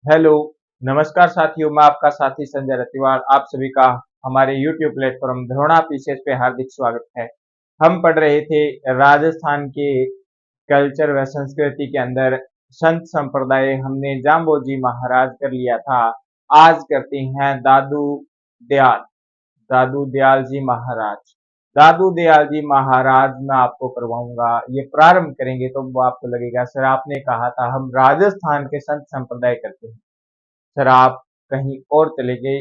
Hello, नमस्कार साथियों। मैं आपका साथी संजय रतिवाल। आप सभी का हमारे YouTube प्लेटफॉर्म धरोणा पीसेस पे हार्दिक स्वागत है। हम पढ़ रहे थे राजस्थान के कल्चर व संस्कृति के अंदर संत संप्रदाय। हमने जाम्बोजी महाराज कर लिया था। आज करते हैं दयाल दादू दयाल जी महाराज। दादू दयाल जी महाराज मैं आपको करवाऊंगा। ये प्रारंभ करेंगे तो वो आपको लगेगा सर आपने कहा था हम राजस्थान के संत संप्रदाय करते हैं। सर आप कहीं और चले गए।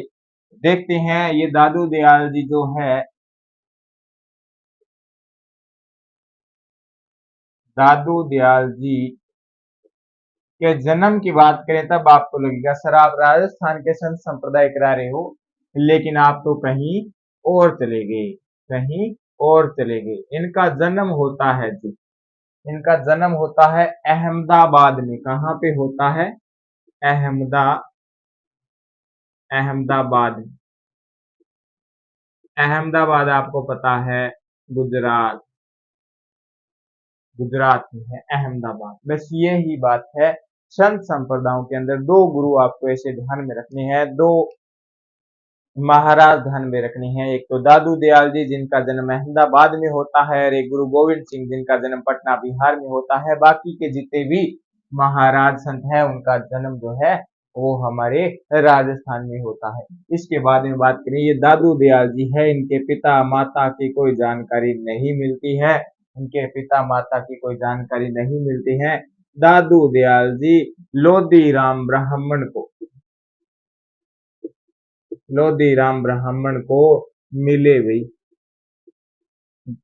देखते हैं ये दादू दयाल जी जो है, दादू दयाल जी के जन्म की बात करें तब आपको लगेगा सर आप राजस्थान के संत संप्रदाय करा रहे हो, लेकिन आप तो कहीं और चले गए, कहीं और चले गए। इनका जन्म होता है जी, इनका जन्म होता है अहमदाबाद में। कहाँ पे होता है? अहमदा अहमदाबाद। अहमदाबाद आपको पता है गुजरात, गुजरात में है अहमदाबाद। बस ये ही बात है। संत संप्रदायों के अंदर दो गुरु आपको ऐसे ध्यान में रखने हैं, दो महाराज ध्यान में रखने हैं। एक तो दादू दयाल जी जिनका जन्म अहमदाबाद में होता है, और एक गुरु गोविंद सिंह जिनका जन्म पटना बिहार में होता है। बाकी के जितने भी महाराज संत हैं उनका जन्म जो है वो हमारे राजस्थान में होता है। इसके बाद में बात करें, ये दादू दयाल जी है, इनके पिता माता की कोई जानकारी नहीं मिलती है। इनके पिता माता की कोई जानकारी नहीं मिलती है। दादू दयाल जी लोधी राम ब्राह्मण को, लोधी राम ब्राह्मण को मिले भाई।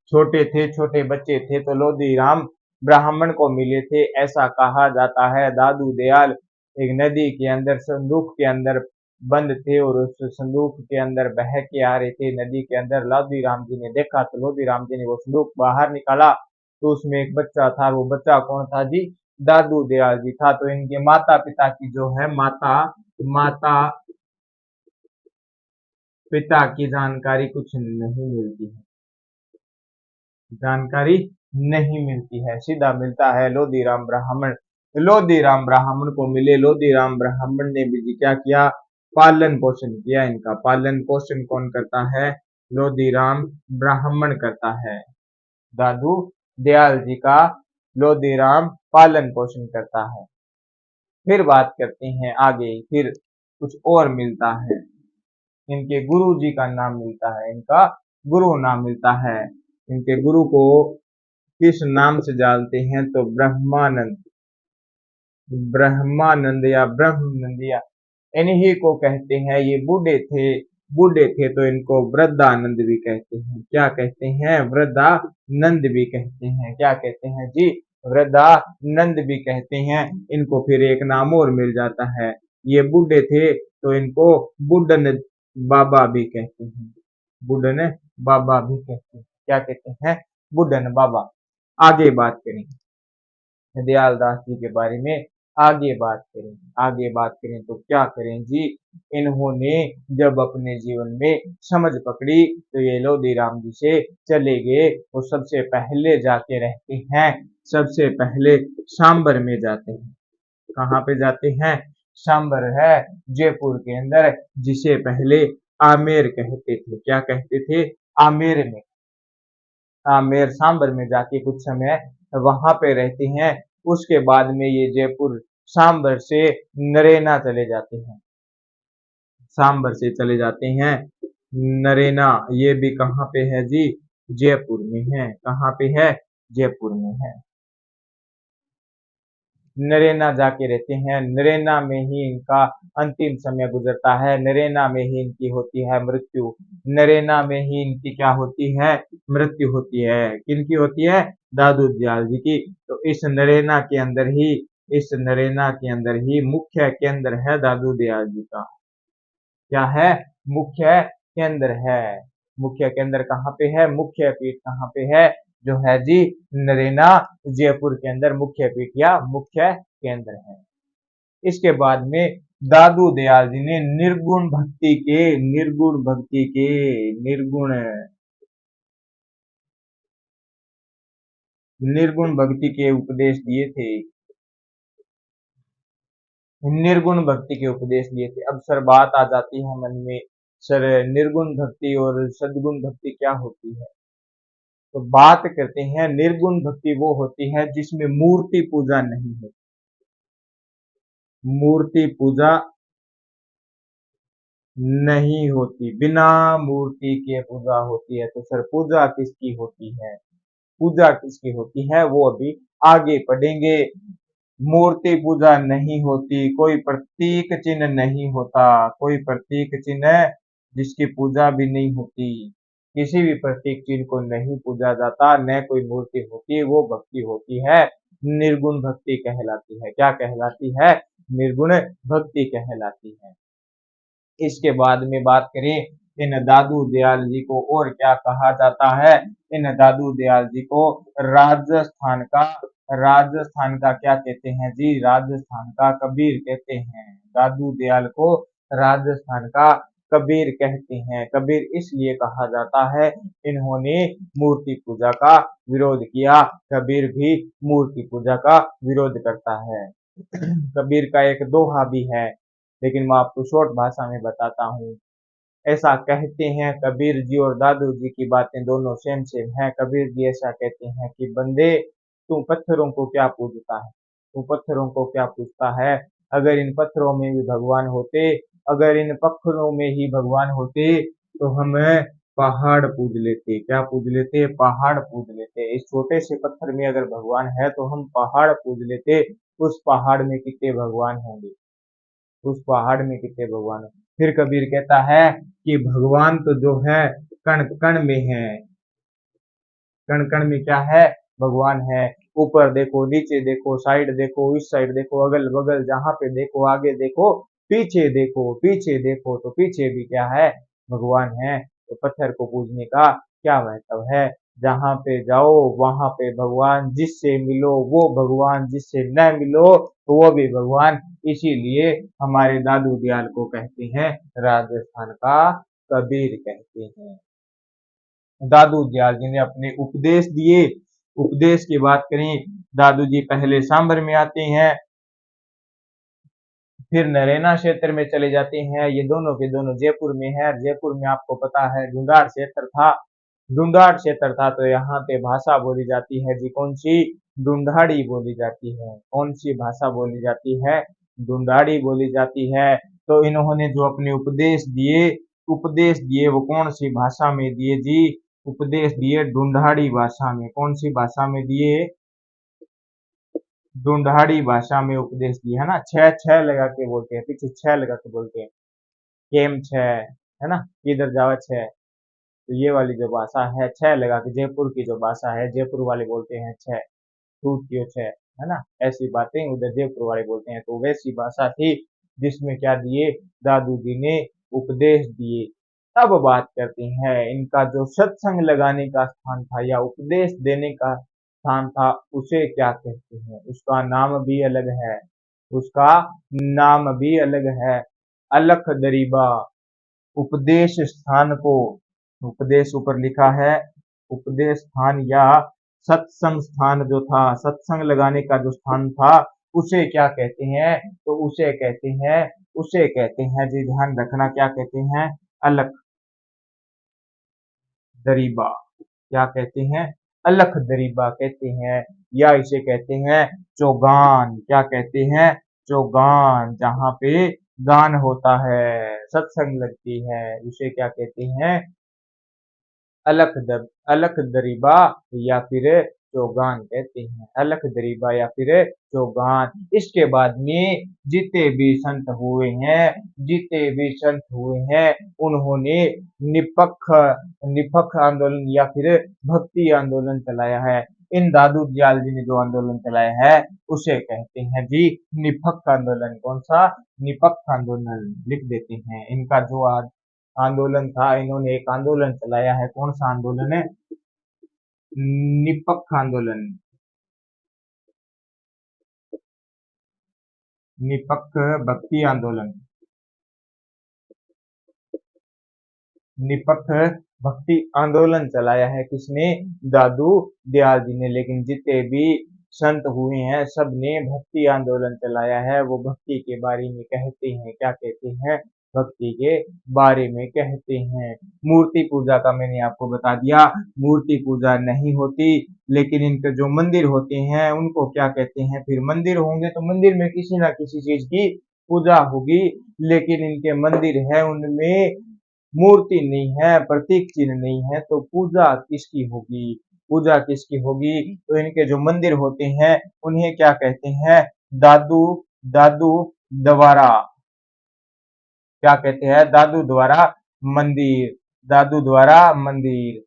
छोटे थे, छोटे बच्चे थे तो लोधी राम ब्राह्मण को मिले थे, ऐसा कहा जाता है। दादू दयाल एक नदी के अंदर संदूक के अंदर बंद थे और उस संदूक के अंदर बह के आ रहे थे नदी के अंदर। लोधी राम जी ने देखा तो लोधी राम जी ने वो संदूक बाहर निकाला तो उसमें एक बच्चा था। वो बच्चा कौन था जी? दादू दयाल जी था। तो इनके माता पिता की जो है माता पिता की जानकारी कुछ नहीं मिलती है, जानकारी नहीं मिलती है। सीधा मिलता है लोधी राम ब्राह्मण। लोधी राम ब्राह्मण को मिले, लोधी राम ब्राह्मण ने भी क्या किया? पालन पोषण किया। इनका पालन पोषण कौन करता है? लोधी राम ब्राह्मण करता है। दादू दयाल जी का लोधी राम पालन पोषण करता है। फिर बात करते हैं आगे, फिर कुछ और मिलता है। इनके गुरु जी का नाम मिलता है, इनका गुरु नाम मिलता है। इनके गुरु को किस नाम से जानते हैं? तो ब्रह्मानंद, ब्रह्मानंद या ब्रह्मनंद या इन्हीं को कहते हैं। ये बूढ़े थे, बूढ़े थे तो इनको वृद्धानंद भी कहते हैं। क्या कहते हैं? वृद्धानंद भी कहते हैं। क्या कहते हैं जी? वृद्धानंद भी कहते हैं। इनको फिर एक नाम और मिल जाता है। ये बूढ़े थे तो इनको बुड्ढन बाबा भी कहते हैं, बुड्ढन बाबा भी कहते हैं। क्या कहते हैं? बुड्ढन बाबा। आगे बात करेंगे दयाल दास जी के बारे में, आगे बात करें तो क्या करें जी? इन्होंने जब अपने जीवन में समझ पकड़ी तो ये लोधी राम जी से चले गए। वो सबसे पहले जाके रहते हैं, सबसे पहले सांबर में जाते हैं। कहाँ पे जाते हैं? सांबर है जयपुर के अंदर, जिसे पहले आमेर कहते थे। क्या कहते थे? आमेर में, आमेर सांबर में जाके कुछ समय वहां पे रहते हैं। उसके बाद में ये जयपुर सांबर से नरेना चले जाते हैं, सांबर से चले जाते हैं नरेना। ये भी कहाँ पे है जी? जयपुर में है। कहाँ पे है? जयपुर में है। नरेना जाके रहते हैं। नरेना में ही इनका अंतिम समय गुजरता है, नरेना में ही इनकी होती है मृत्यु। नरेना में ही इनकी क्या होती है? मृत्यु होती है। किनकी होती है? दादू दयाल जी की। तो इस नरेना के अंदर ही, इस नरेना के अंदर ही मुख्य केंद्र है दादू दयाल जी का। क्या है? मुख्य केंद्र है। मुख्य केंद्र कहाँ पे है? मुख्य पीठ कहाँ पे है? जो है जी नरेना, जयपुर के अंदर मुख्य पीठ या मुख्य केंद्र है। इसके बाद में दादू दयाल जी ने निर्गुण भक्ति के उपदेश दिए थे। निर्गुण भक्ति के उपदेश दिए थे। अब सर बात आ जाती है मन में, सर निर्गुण भक्ति और सद्गुण भक्ति क्या होती है? तो बात करते हैं, निर्गुण भक्ति वो होती है जिसमें मूर्ति पूजा नहीं होती। मूर्ति पूजा नहीं होती, बिना मूर्ति के पूजा होती है। तो सर पूजा किसकी होती है? पूजा किसकी होती है वो अभी आगे पढ़ेंगे। मूर्ति पूजा नहीं होती, कोई प्रतीक चिन्ह नहीं होता, कोई प्रतीक चिन्ह जिसकी पूजा भी नहीं होती, किसी भी प्रतीक चिन्ह को नहीं पूजा जाता, न कोई मूर्ति होती, वो भक्ति होती है, निर्गुण भक्ति कहलाती है। क्या कहलाती है? निर्गुण भक्ति कहलाती है। इसके बाद में बात करें, इन दादू दयाल जी को और क्या कहा जाता है? इन दादू दयाल जी को राजस्थान का क्या कहते हैं जी? राजस्थान का कबीर कहते हैं। दादू दयाल को राजस्थान का कबीर कहते हैं। कबीर इसलिए कहा जाता है, इन्होंने मूर्ति पूजा का विरोध किया। कबीर भी मूर्ति पूजा का विरोध करता है। कबीर का एक दोहा भी है, लेकिन मैं आपको शॉर्ट भाषा में बताता हूँ। ऐसा कहते हैं कबीर जी और दादू जी की बातें दोनों सेम सेम है। कबीर जी ऐसा कहते हैं कि बंदे, तू पत्थरों को क्या पूजता है? तू पत्थरों को क्या पूजता है? अगर इन पत्थरों में भी भगवान होते, अगर इन पत्थरों में ही भगवान होते, तो हम पहाड़ पूज लेते। क्या पूज लेते? पहाड़ पूज लेते। इस छोटे से पत्थर में अगर भगवान है तो हम पहाड़ पूज लेते। उस पहाड़ में कितने भगवान होंगे? उस पहाड़ में कितने भगवान है? फिर कबीर कहता है कि भगवान तो जो है कण कण में है। कण कण में क्या है? भगवान है। ऊपर देखो, नीचे देखो, साइड देखो, इस साइड देखो, अगल बगल जहां पे देखो, आगे देखो, पीछे देखो, पीछे देखो, तो पीछे भी क्या है? भगवान है। तो पत्थर को पूजने का क्या महत्व है? जहां पे जाओ वहां पे भगवान, जिससे मिलो वो भगवान, जिससे न मिलो तो वो भी भगवान। इसीलिए हमारे दादू दयाल को कहते हैं राजस्थान का कबीर कहते हैं। दादू दयाल जी ने अपने उपदेश दिए। उपदेश की बात करें, दादू जी पहले सांभर में आते हैं, फिर नरेना क्षेत्र में चले जाते हैं। ये दोनों के दोनों जयपुर में है। जयपुर में आपको पता है ढूंढाड़ क्षेत्र था। ढूंढाड़ क्षेत्र था तो यहाँ पे भाषा बोली जाती है जी, कौन सी? ढूंढाड़ी बोली जाती है। कौन सी भाषा बोली जाती है? ढूंढाड़ी बोली जाती है। तो इन्होंने जो अपने उपदेश दिए वो कौन सी भाषा में दिए जी? उपदेश दिए ढूंढाड़ी भाषा में। कौन सी भाषा में दिए? ढूंढाड़ी भाषा में उपदेश दिए, है ना। छह छह लगा के बोलते हैं, पीछे छह लगा के बोलते हैं। केम छह, है ना, किधर जावा छह। तो ये वाली जो भाषा है छह लगा के, जयपुर की जो भाषा है, जयपुर वाले बोलते हैं छह, टूट क्यों छह, है ना। ऐसी बातें उधर जयपुर वाले बोलते हैं। तो वैसी भाषा थी जिसमें क्या दिए? दादू जी ने उपदेश दिए। अब बात करते हैं इनका जो सत्संग लगाने का स्थान था या उपदेश देने का स्थान था, उसे क्या कहते हैं? उसका नाम भी अलग है। उसका नाम भी अलग है। अलख दरीबा। उपदेश स्थान को, उपदेश ऊपर लिखा है, उपदेश स्थान या सत्संग स्थान जो था, सत्संग लगाने का जो स्थान था, उसे क्या कहते हैं? तो उसे कहते हैं जी, ध्यान रखना, क्या कहते हैं? अलख दरीबा। क्या कहते हैं? अलख दरीबा कहते हैं। या इसे कहते हैं चौगान। क्या कहते हैं? चौगान। जहां पे गान होता है, सत्संग लगती है, उसे क्या कहते हैं? अलख दरीबा या फिर चौगान कहते हैं। अलख दरीबा या फिर चौगान। इसके बाद में जितने भी संत हुए हैं, जितने भी संत हुए हैं, उन्होंने निपक्ष निपक्ष आंदोलन या फिर भक्ति आंदोलन चलाया है। इन दादू दयाल जी ने जो आंदोलन चलाया है उसे कहते हैं जी निपक्ष आंदोलन। कौन सा? निपक्ष आंदोलन लिख देते हैं। इनका जो आंदोलन था, इन्होंने एक आंदोलन चलाया है। कौन सा आंदोलन है? निपक्ष आंदोलन। निपक्ष भक्ति आंदोलन। निपक्ष भक्ति आंदोलन चलाया है किसने? दादू दयाल जी ने। लेकिन जितने भी संत हुए हैं, सब ने भक्ति आंदोलन चलाया है, वो भक्ति के बारे में कहते हैं। क्या कहते हैं? भक्ति के बारे में कहते हैं। मूर्ति पूजा का मैंने आपको बता दिया, मूर्ति पूजा नहीं होती, लेकिन इनके जो मंदिर होते हैं उनको क्या कहते हैं? फिर मंदिर होंगे तो मंदिर में किसी ना किसी चीज की पूजा होगी, लेकिन इनके मंदिर है उनमें मूर्ति नहीं है, प्रतीक चिन्ह नहीं है, तो पूजा किसकी होगी? पूजा किसकी होगी? तो इनके जो मंदिर होते हैं उन्हें क्या कहते हैं? दादू दादू द्वारा। क्या कहते हैं? दादू द्वारा मंदिर, दादू द्वारा मंदिर।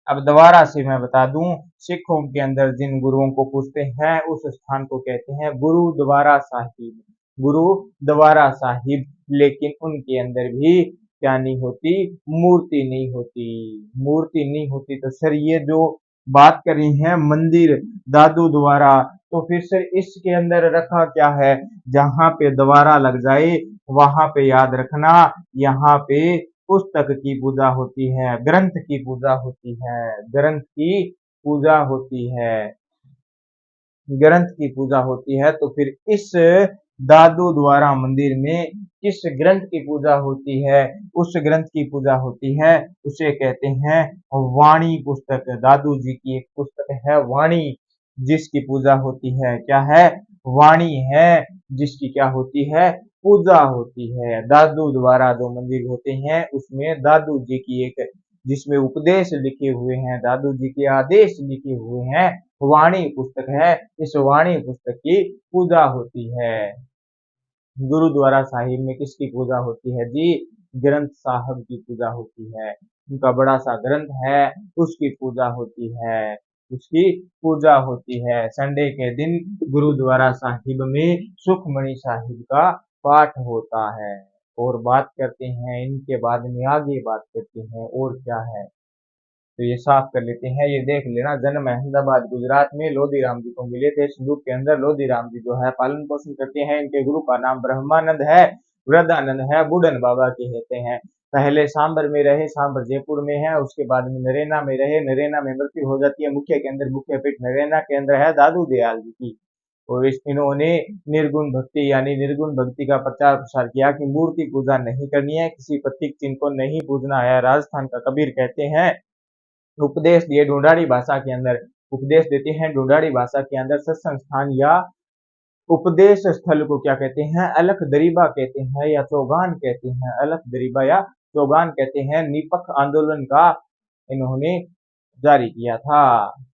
अब दोबारा से मैं बता दूं, सिखों के अंदर जिन गुरुओं को पूजते हैं उस स्थान को कहते हैं गुरुद्वारा साहिब, गुरुद्वारा साहिब। लेकिन उनके अंदर भी क्या नहीं होती? मूर्ति नहीं होती, मूर्ति नहीं होती। तो सर ये जो बात करी है मंदिर दादू द्वारा, तो फिर सर इसके अंदर रखा क्या है? जहां पे द्वारा लग जाए वहां पे याद रखना, यहाँ पे पुस्तक की पूजा होती है, ग्रंथ की पूजा होती है, ग्रंथ की पूजा होती है, ग्रंथ की पूजा होती है। तो फिर इस दादू द्वारा मंदिर में किस ग्रंथ की पूजा होती है? उस ग्रंथ की पूजा होती है, उसे कहते हैं वाणी पुस्तक। दादू जी की एक पुस्तक है वाणी, जिसकी पूजा होती है। क्या है? वाणी है, जिसकी क्या होती है? पूजा होती है। दादू द्वारा जो मंदिर होते हैं उसमें दादू जी की एक, जिसमें उपदेश लिखे हुए हैं, दादू जी के आदेश लिखे हुए हैं, वाणी पुस्तक है। इस वाणी पुस्तक की पूजा होती है। गुरुद्वारा साहिब में किसकी पूजा होती है जी? ग्रंथ साहब की पूजा होती है। उनका बड़ा सा ग्रंथ है, उसकी पूजा होती है, उसकी पूजा होती है। संडे के दिन गुरुद्वारा साहिब में सुखमणि साहिब का पाठ होता है। और बात करते हैं इनके बाद में, आगे बात करते हैं और क्या है, तो ये साफ कर लेते हैं। ये देख लेना, जन्म अहमदाबाद गुजरात में लोधी राम जी को मिले थे। सिंधु के अंदर लोधी राम जी जो है पालन पोषण करते हैं। इनके गुरु का नाम ब्रह्मानंद है, वृद्धानंद है, बुढ़न बाबा कहते हैं। पहले सांबर में रहे, सांबर जयपुर में है, उसके बाद में नरेना में रहे, नरेना में मृत्यु हो जाती है। मुख्य के अंदर, मुख्य पीठ नरेना के अंदर है दादू दयाल जी की। और इन्होंने निर्गुण भक्ति यानी निर्गुण भक्ति का प्रचार प्रसार किया कि मूर्ति पूजा नहीं करनी है, किसी प्रतीक चिन्ह को नहीं पूजना है। राजस्थान का कबीर कहते हैं, उपदेश दिए ढूंढाड़ी भाषा के अंदर, उपदेश देते हैं ढूंढाड़ी भाषा के अंदर। सत्संग स्थान या उपदेश स्थल को क्या कहते हैं? अलख दरीबा कहते हैं या चौगान कहते हैं, अलख दरीबा या चौगान कहते हैं। निपख आंदोलन का इन्होंने जारी किया था,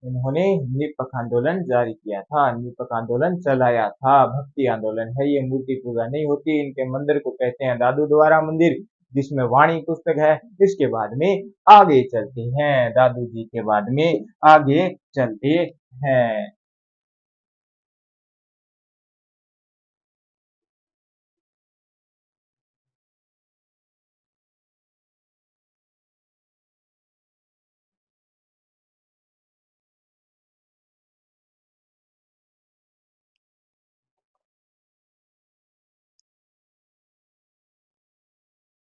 इन्होंने निपख आंदोलन जारी किया था, निपख आंदोलन चलाया था। भक्ति आंदोलन है ये, मूर्ति पूजा नहीं होती। इनके मंदिर को कहते हैं दादू द्वारा मंदिर, जिसमें वाणी पुस्तक है। इसके बाद में आगे चलते हैं, दादू जी के बाद में आगे चलते हैं।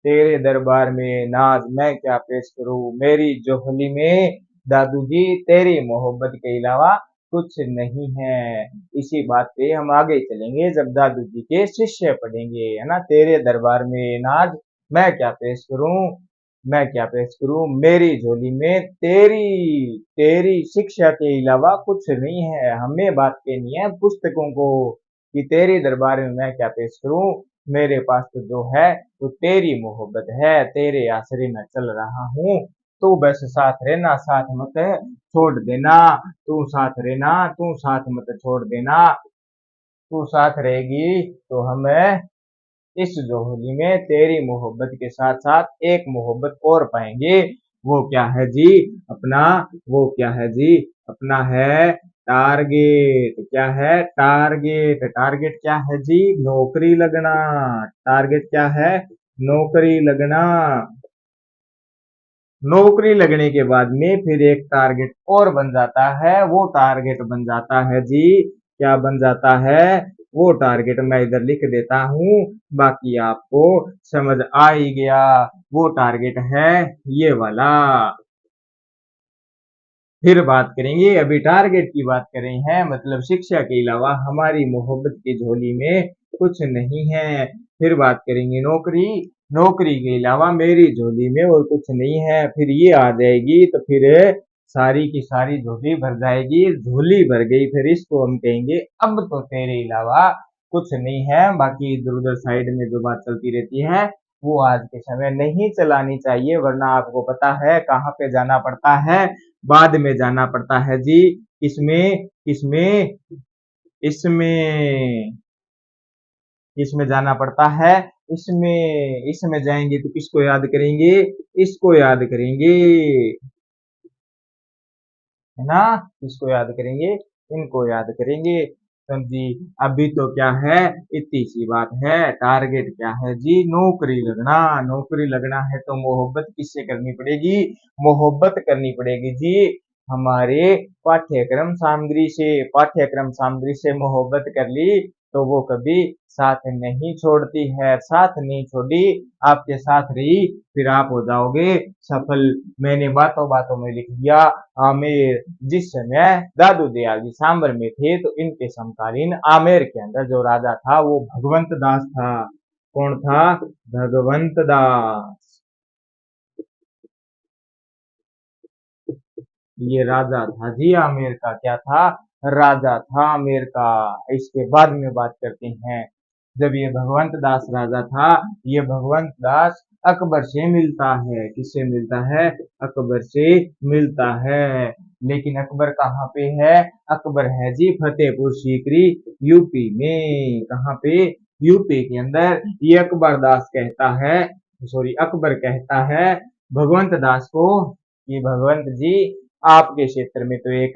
तेरे दरबार में नाज मैं क्या पेश करूं, मेरी जोहली में दादू जी तेरी मोहब्बत के अलावा कुछ नहीं है। इसी बात पे हम आगे चलेंगे जब दादू जी के शिष्य पढ़ेंगे, है ना। तेरे दरबार में नाज मैं क्या पेश करूं, मैं क्या पेश करूं, मेरी झोली में तेरी तेरी शिक्षा के अलावा कुछ नहीं है। हमें बात कहनी है पुस्तकों को कि तेरे दरबार में मैं क्या पेश करूं, मेरे पास तो जो है तो तेरी मोहब्बत है, तेरे आसरे में चल रहा हूँ। तू बस साथ रहना, साथ मत छोड़ देना, तू साथ रहना, तू साथ मत छोड़ देना। तू साथ रहेगी तो हम इस जोहरी में तेरी मोहब्बत के साथ साथ एक मोहब्बत और पाएंगे। वो क्या है जी? अपना, वो क्या है जी? अपना है टारगेट। क्या है? टारगेट। टारगेट क्या है जी? नौकरी लगना। टारगेट क्या है? नौकरी लगना। नौकरी लगने के बाद में फिर एक टारगेट और बन जाता है। वो टारगेट बन जाता है जी, क्या बन जाता है? वो टारगेट मैं इधर लिख देता हूं, बाकी आपको समझ आ ही गया। वो टारगेट है ये वाला। फिर बात करेंगे, अभी टारगेट की बात कर रहे हैं, मतलब शिक्षा के अलावा हमारी मोहब्बत की झोली में कुछ नहीं है। फिर बात करेंगे नौकरी, नौकरी के अलावा मेरी झोली में और कुछ नहीं है। फिर ये आ जाएगी तो फिर सारी की सारी झोली भर जाएगी, झोली भर गई, फिर इसको हम कहेंगे अब तो तेरे अलावा कुछ नहीं है। बाकी इधर उधर साइड में जो बात चलती रहती है वो आज के समय नहीं चलानी चाहिए, वरना आपको पता है कहाँ पे जाना पड़ता है, बाद में जाना पड़ता है जी। किसमें किसमें इसमें किसमें जाना पड़ता है, इसमें इसमें जाएंगे तो किसको याद करेंगे, इसको याद करेंगे, है ना, किसको याद करेंगे, इनको याद करेंगे। समझी। अभी तो क्या है, इतनी सी बात है, टारगेट क्या है जी, नौकरी लगना। नौकरी लगना है तो मोहब्बत किससे करनी पड़ेगी, मोहब्बत करनी पड़ेगी जी हमारे पाठ्यक्रम सामग्री से मोहब्बत कर ली तो वो कभी साथ नहीं छोड़ती है, साथ नहीं छोड़ी, आपके साथ रही, फिर आप हो जाओगे सफल। मैंने बातों बातों में लिख दिया, आमेर। जिस समय दादू दयाल जी सांबर में थे तो इनके समकालीन आमेर के अंदर जो राजा था वो भगवंत दास था। कौन था, भगवंत दास। ये राजा था जी आमेर का, क्या था, राजा था आमेर का। इसके बाद में बात करते हैं, जब ये भगवंत दास राजा था, ये भगवंत दास अकबर से मिलता है, किससे मिलता है, अकबर से मिलता है। लेकिन अकबर कहाँ पे है, अकबर है जी फतेहपुर सीकरी, यूपी में। कहाँ पे, यूपी के अंदर। ये अकबर दास कहता है, सॉरी अकबर कहता है भगवंत दास को कि भगवंत जी आपके क्षेत्र में तो एक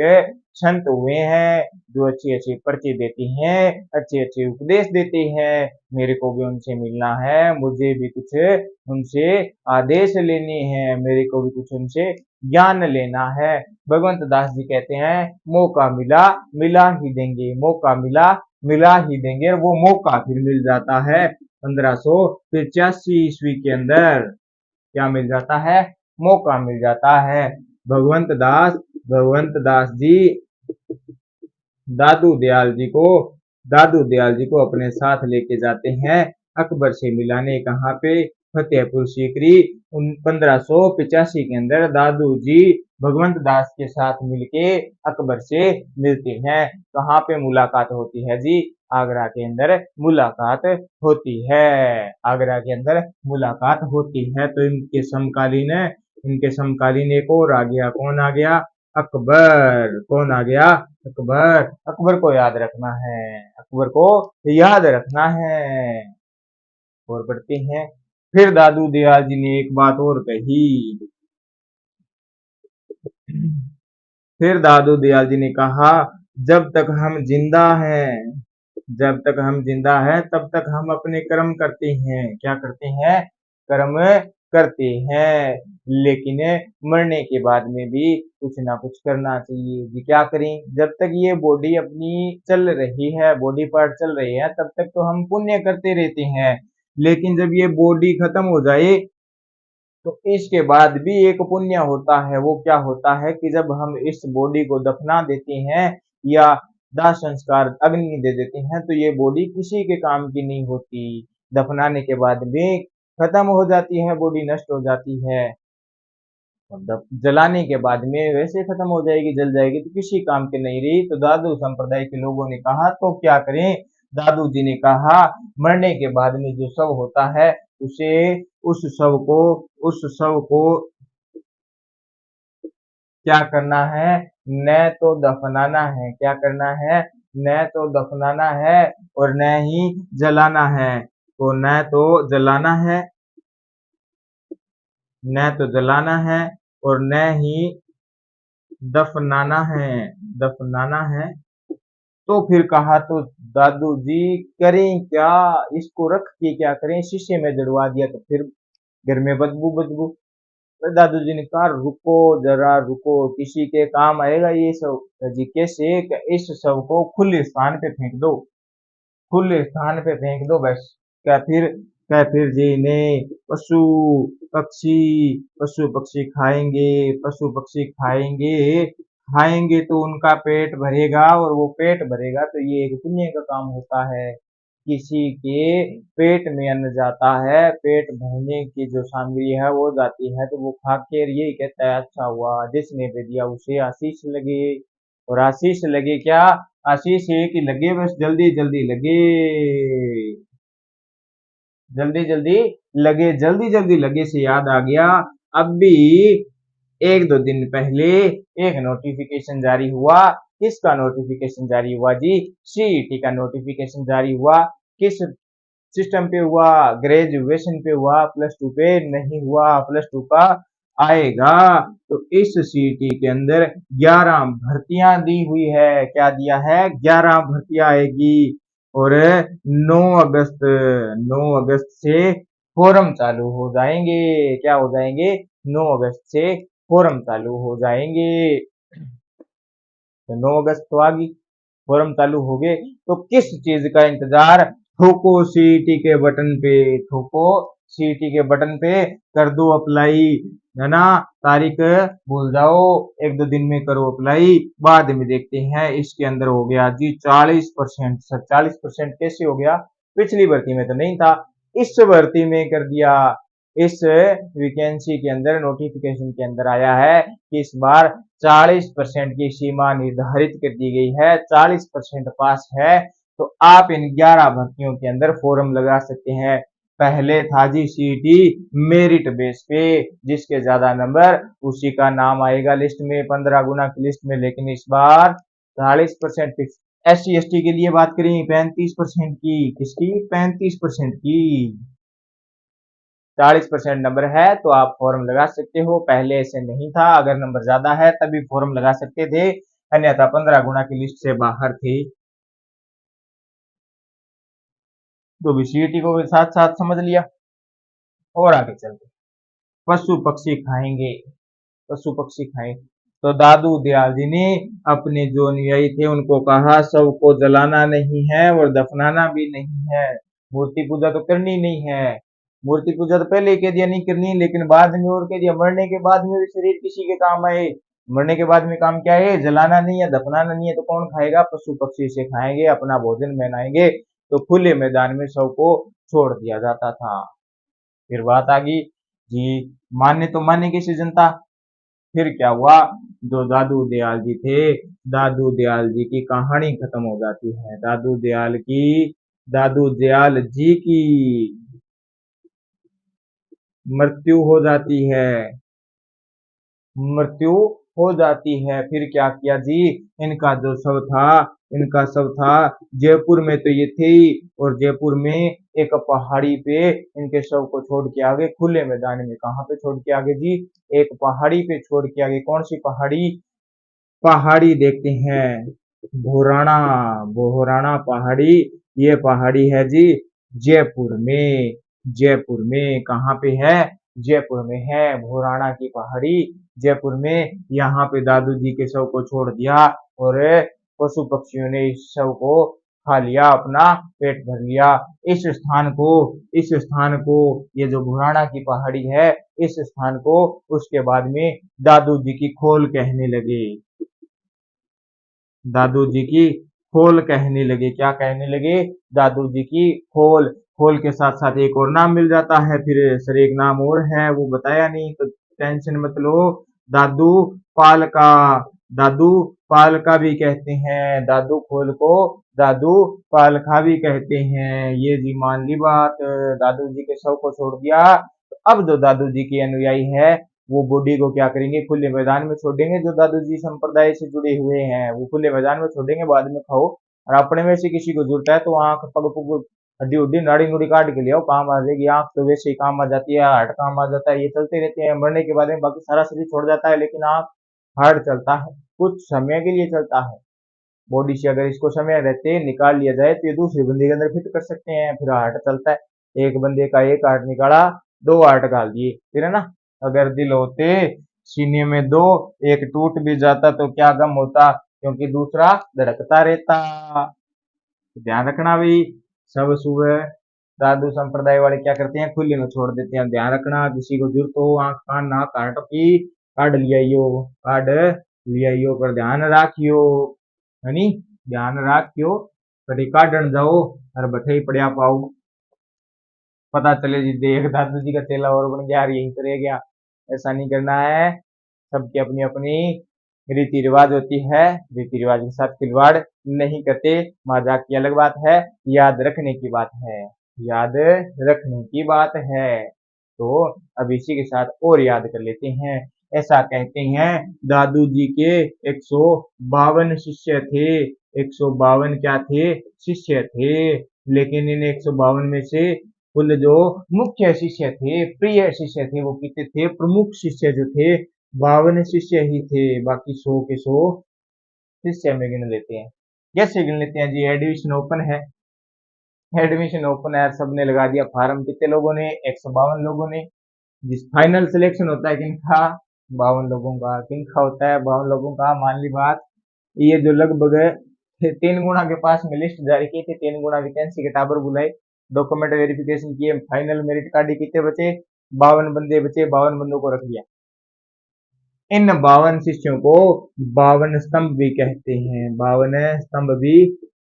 संत हुए हैं जो अच्छी अच्छी पर्ची देती हैं, अच्छे अच्छे उपदेश देते हैं, मेरे को भी उनसे मिलना है, मुझे भी कुछ उनसे आदेश लेने हैं, मेरे को भी कुछ उनसे ज्ञान लेना है। भगवंत दास जी कहते हैं मौका मिला मिला ही देंगे, मौका मिला मिला ही देंगे। और वो मौका फिर मिल जाता है 1585 ईस्वी के अंदर। क्या मिल जाता है, मौका मिल जाता है। भगवंत दास भगवंत दास जी दादू दयाल जी को दादू दयाल जी को अपने साथ लेके जाते हैं अकबर से मिलाने। कहाँ पे, फतेहपुर सीकरी। 1585 के अंदर दादू जी भगवंत दास के साथ मिलके अकबर से मिलते हैं। कहाँ पे मुलाकात होती है जी, आगरा के अंदर मुलाकात होती है, आगरा के अंदर मुलाकात होती है। तो इनके समकालीन एक और आ गया, कौन आ गया, अकबर। कौन आ गया, अकबर। अकबर को याद रखना है, अकबर को याद रखना है। और बढ़ते हैं, फिर दादू दयाल जी ने एक बात और कही, फिर दादू दयाल जी ने कहा जब तक हम जिंदा हैं, जब तक हम जिंदा हैं तब तक हम अपने कर्म करते हैं। क्या करते हैं, कर्म करते हैं। लेकिन मरने के बाद में भी कुछ ना कुछ करना चाहिए जी। क्या करें, जब तक ये बॉडी अपनी चल रही है, बॉडी पार्ट चल रहे हैं, तब तक तो हम पुण्य करते रहते हैं। लेकिन जब ये बॉडी खत्म हो जाए तो इसके बाद भी एक पुण्य होता है। वो क्या होता है कि जब हम इस बॉडी को दफना देते हैं या दाह संस्कार अग्नि दे देते हैं तो ये बॉडी किसी के काम की नहीं होती। दफनाने के बाद में खत्म हो जाती है, बॉडी नष्ट हो जाती है। और जलाने के बाद में वैसे खत्म हो जाएगी, जल जाएगी, तो किसी काम की नहीं रही। तो दादू संप्रदाय के लोगों ने कहा तो क्या करें, दादू जी ने कहा मरने के बाद में जो शव होता है उसे उस शव को उस शव को क्या करना है, न तो दफनाना है, क्या करना है, न तो दफनाना है और न ही जलाना है। तो न तो जलाना है, न तो जलाना है और न ही दफनाना है, दफनाना है। तो फिर कहा तो दादू जी करें क्या, इसको रख के क्या करें, शीशे में जड़वा दिया तो फिर घर में बदबू बदबू। फिर दादू जी ने कहा रुको जरा रुको, किसी के काम आएगा ये सब। जी कैसे, इस सब को खुले स्थान पे फेंक दो, खुले स्थान पे फेंक दो बस। क्या फिर, क्या फिर जी ने पशु पक्षी पशु पक्षी खाएंगे, पशु पक्षी खाएंगे, खाएंगे तो उनका पेट भरेगा, और वो पेट भरेगा तो ये एक पुण्य का काम होता है। किसी के पेट में अन्न जाता है, पेट भरने की जो सामग्री है वो जाती है, तो वो खा के यही कहता है अच्छा हुआ, जिसने भी दिया उसे आशीष लगे। और आशीष लगे क्या? आशीष ये कि लगे, बस जल्दी जल्दी लगे, जल्दी जल्दी लगे, जल्दी जल्दी लगे से याद आ गया, अब भी एक दो दिन पहले एक नोटिफिकेशन जारी हुआ। किसका नोटिफिकेशन जारी हुआ जी? सीईटी का नोटिफिकेशन जारी हुआ। किस सिस्टम पे हुआ? ग्रेजुएशन पे हुआ, प्लस टू पे नहीं हुआ, प्लस टू का आएगा। तो इस सीईटी के अंदर 11 भर्तियां दी हुई है। क्या दिया है? 11 भर्तियां आएगी। और 9 अगस्त 9 अगस्त से फोरम चालू हो जाएंगे। क्या हो जाएंगे? 9 अगस्त से फोरम चालू हो जाएंगे। तो 9 अगस्त तो आ गई, फोरम चालू हो गए, तो किस चीज का इंतजार? ठोको सीईटी के बटन पे, ठोको सीईटी के बटन पे, कर दो अप्लाई, है ना। तारीख भूल जाओ, एक दो दिन में करो अप्लाई, बाद में देखते हैं। इसके अंदर हो गया जी 40%। सर 40% कैसे हो गया? पिछली भर्ती में तो नहीं था, इस भर्ती में कर दिया। इस वैकेंसी के अंदर नोटिफिकेशन के अंदर आया है कि इस बार 40% की सीमा निर्धारित कर दी गई है। 40% पास है तो आप इन 11 भर्तियों के अंदर फॉर्म लगा सकते हैं। पहले था जी सीईटी मेरिट बेस पे, जिसके ज्यादा नंबर उसी का नाम आएगा लिस्ट में, 15 गुना की लिस्ट में। लेकिन इस बार 40% फिक्स। SC ST के लिए बात करें 35% की, किसकी? 35% की। 40% नंबर है तो आप फॉर्म लगा सकते हो, पहले ऐसे नहीं था, अगर नंबर ज्यादा है तभी फॉर्म लगा सकते थे, अन्यथा 15 गुना की लिस्ट से बाहर थे। तो सीईटी को साथ साथ समझ लिया। और आगे चलते, पशु पक्षी खाएंगे, पशु पक्षी खाएं। तो दादू दयाल जी ने अपने जो अनुयायी थे उनको कहा सबको जलाना नहीं है और दफनाना भी नहीं है, मूर्ति पूजा तो करनी नहीं है। मूर्ति पूजा तो पहले कह दिया नहीं करनी, लेकिन बाद में और कह दिया मरने के बाद में भी शरीर किसी के काम आए। मरने के बाद में काम क्या है? जलाना नहीं है, दफनाना नहीं है, तो कौन खाएगा? पशु पक्षी से खाएंगे, अपना भोजन बनाएंगे। तो खुले मैदान में सबको छोड़ दिया जाता था। फिर बात आ गई जी, माने तो माने किसी जनता। फिर क्या हुआ? जो दादू दयाल जी थे, दादू दयाल जी की कहानी खत्म हो जाती है। दादू दयाल जी की मृत्यु हो जाती है, मृत्यु हो जाती है। फिर क्या किया जी? इनका जो शव था, इनका शव था, जयपुर में तो ये थे, और जयपुर में एक पहाड़ी पे इनके शव को छोड़ के आगे, खुले मैदान में। कहाँ पे छोड़ के आगे जी? एक पहाड़ी पे छोड़ के आगे। कौन सी पहाड़ी? पहाड़ी देखते हैं, भोराना, बोहराना पहाड़ी। ये पहाड़ी है जी जयपुर में, जयपुर में। कहाँ पे है? जयपुर में है भोराना की पहाड़ी, जयपुर में। यहाँ पे दादू जी के शव को छोड़ दिया, और पशु पक्षियों ने इस शव को खा लिया, अपना पेट भर लिया। इस स्थान को, इस स्थान को, ये जो भोराना की पहाड़ी है, इस स्थान को उसके बाद में दादू जी की खोल कहने लगे। दादू जी की खोल कहने लगे। क्या कहने लगे? दादू जी की खोल। खोल के साथ साथ एक और नाम मिल जाता है फिर, सर एक नाम और है वो बताया नहीं, तो टेंशन मत लो। दादू पालका, दादू पालका भी कहते हैं, दादू खोल को दादू पालका भी कहते हैं। ये जी मान ली बात। दादू जी के शव को छोड़ दिया, तो अब जो दादू जी के अनुयायी है वो बॉडी को क्या करेंगे? खुले मैदान में छोड़ेंगे। जो दादू जी संप्रदाय से जुड़े हुए हैं वो खुले मैदान में छोड़ेंगे, बाद में खाओ। और अपने में से किसी को जरूरत है तो आंख पग पुग हड्डी उड्डी नाड़ी नुड़ी काट के ले आओ, काम आ जाएगी। आंख तो वैसे ही काम आ जाती है, हार्ट काम आ जाता है, ये चलते रहते हैं। मरने के बाद में बाकी सारा शरीर छोड़ जाता है, लेकिन आंख हार्ट चलता है, कुछ समय के लिए चलता है। बॉडी से अगर इसको समय रहते निकाल लिया जाए तो ये दूसरे बंदे के अंदर फिट कर सकते हैं, फिर हार्ट चलता है। एक बंदे का एक हार्ट निकाला, दो हार्ट डाल दिए, फिर है ना। अगर दिल होते सीने में दो, एक टूट भी जाता तो क्या गम होता, क्योंकि दूसरा धड़कता रहता। ध्यान रखना भाई। सब सुबह दादू संप्रदाय वाले क्या करते हैं? खुले में छोड़ देते हैं। ध्यान रखना, किसी को जरूरत हो आंख कान नाक काट की, काट लिया यो काट लियाइयो पर ध्यान राखियो, है नी, ध्यान राखियो, कड़ी काटन जाओ और बठे ही पड़िया पाओ। पता चले जी देख दादू जी का चेला और बन गया, यहीं तो रह गया। ऐसा नहीं करना है, सबकी अपनी अपनी रीति रिवाज होती है, रीति रिवाज के साथ खिलवाड़ नहीं करते। मजाक की अलग बात है, याद रखने की बात है, याद रखने की बात है। तो अब इसी के साथ और याद कर लेते हैं। ऐसा कहते हैं दादू जी के 152 शिष्य थे, 152 क्या थे, शिष्य थे। लेकिन इन 152 में से कुल जो मुख्य शिष्य थे, प्रिय शिष्य थे, वो कितने थे, प्रमुख शिष्य जो थे 52 शिष्य ही थे। बाकी 100 के 100 शिष्य में गिन लेते हैं। कैसे गिन लेते हैं जी, एडमिशन ओपन है, एडमिशन ओपन है, सबने लगा दिया फार्म। कितने लोगों ने, 152 लोगों ने। जिस फाइनल सिलेक्शन होता है किनका, 52 लोगों का। किनका होता है, 52 लोगों का। मान ली बात, ये जो लगभग 3 गुणा के पास में लिस्ट जारी की थी, 3 गुणा वैकेंसी के टाबर बुलाए, डॉक्यूमेंट वेरिफिकेशन किए, फाइनल मेरिट काटी, कितने बचे, 52 बंदे बचे, 52 बंदों को रख दिया। इन 52 शिष्यों को 52 स्तंभ भी कहते हैं, 52 स्तंभ भी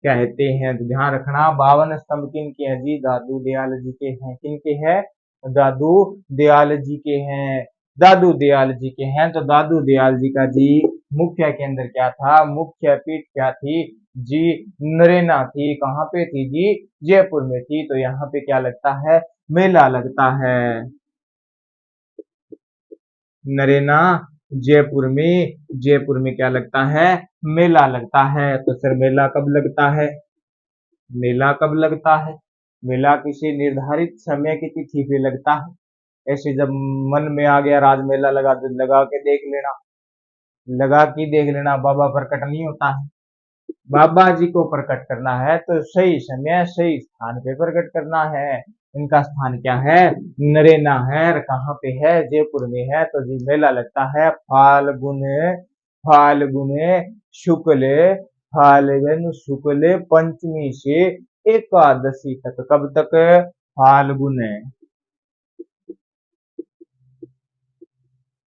कहते हैं। तो ध्यान रखना, 52 स्तंभ किनके हैं जी, दादू दयाल जी के हैं। किनके हैं, दादू दयाल जी के हैं, दादू दयाल जी के हैं। तो दादू दयाल जी का जी मुख्य केंद्र क्या था, मुख्य पीठ क्या थी जी, नरेना थी। कहाँ पे थी जी, जयपुर में थी। तो यहाँ पे क्या लगता है, मेला लगता है, नरेना जयपुर में, जयपुर में क्या लगता है, मेला लगता है। तो सर मेला कब लगता है, मेला कब लगता है, मेला किसी निर्धारित समय की तिथि पे लगता है। ऐसे जब मन में आ गया राज मेला लगा के देख लेना, लगा के देख लेना, बाबा प्रकट नहीं होता है। बाबा जी को प्रकट करना है तो सही समय सही स्थान पे प्रकट करना है। इनका स्थान क्या है, नरेना है। और कहाँ पे है, जयपुर में है। तो जी मेला लगता है फाल्गुन, फाल्गुन शुक्ल, फाल्गुन शुक्ल पंचमी से एकादशी तक। कब तक, फाल्गुन,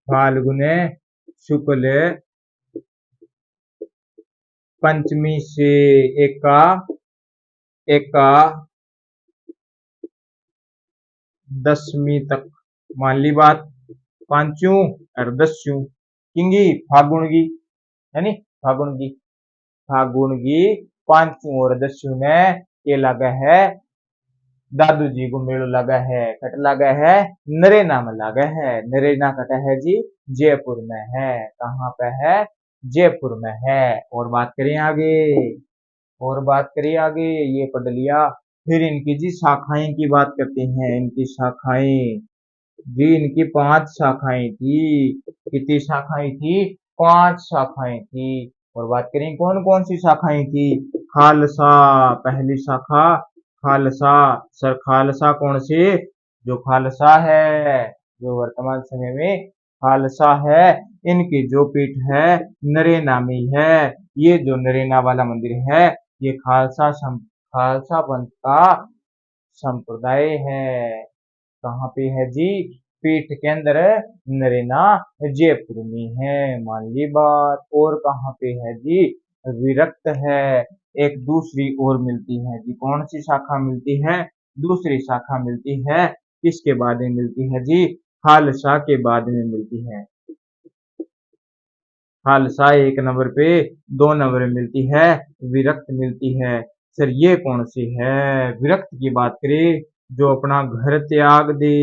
फाल्गुन शुक्ल पंचमी से एका एकादशमी तक। मान ली बात, पांचू और दस्यू किंगी फागुन की, है नी, फागुन की, फागुन की पांचू और दस्यू में ये लगा है, दादू जी को मेलो लगा है, कट लगा है, नरेना में लगा है। नरेना कटा है जी, जयपुर में है। कहाँ पे है, जयपुर में है। और बात करें आगे, और बात करिए आगे, ये पढ़ लिया। फिर इनकी जी शाखाएं की बात करते हैं। इनकी शाखाएं जी, इनकी 5 शाखाएं थी। कितनी शाखाएं थी, 5 शाखाएं थी। और बात करें कौन कौन सी शाखाएं थी, खालसा पहली शाखा, खालसा। सर खालसा कौन सी, जो खालसा है, जो वर्तमान समय में खालसा है, इनकी जो पीठ है नरेना में है। ये जो नरेना वाला मंदिर है, ये खालसा पंथ का संप्रदाय है। कहाँ पे है जी, पीठ के अंदर नरेना जयपुर में है। मान ली बात। और कहाँ पे है जी, विरक्त है। एक दूसरी और मिलती है जी, कौन सी शाखा मिलती है, दूसरी शाखा मिलती है, किसके बाद में मिलती है जी, खालसा के बाद में मिलती है। खालसा 1 नंबर पे, 2 नंबर में मिलती है, विरक्त मिलती है। सर ये कौन सी है, विरक्त की बात करें, जो अपना घर त्याग दे,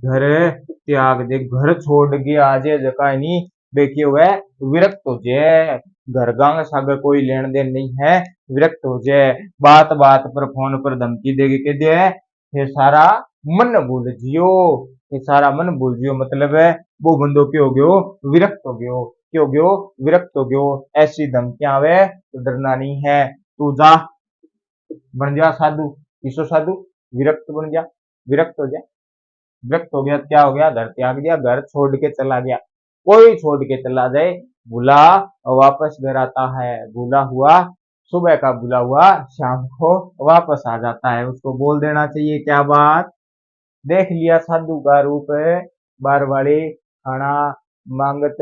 घर त्याग दे, घर छोड़ के आ जाए, जका नहीं देखिए हुआ विरक्त हो जाए। घर गांग सागर कोई लेन देन नहीं है, विरक्त हो जाए। बात बात पर फोन पर धमकी दे के कह दे, ये सारा मन भूल जियो, ये सारा मन भूल जियो, मतलब है वो बंदो के हो गयो, विरक्त हो गयो, क्यों गयो, विरक्त हो गयो। ऐसी धमकियां आवे तो डरना नहीं है। तू जा, बन जा साधु, किसो साधु, विरक्त बन जा, विरक्त हो जा। विरक्त हो गया, क्या हो गया, घर त्याग दिया, घर छोड़ के चला गया। कोई छोड़ के चला जाए, भूला वापस घर आता है, भूला हुआ सुबह का भूला हुआ शाम को वापस आ जाता है। उसको बोल देना चाहिए क्या बात, देख लिया साधु का रूप, बार वाली खाना मांगत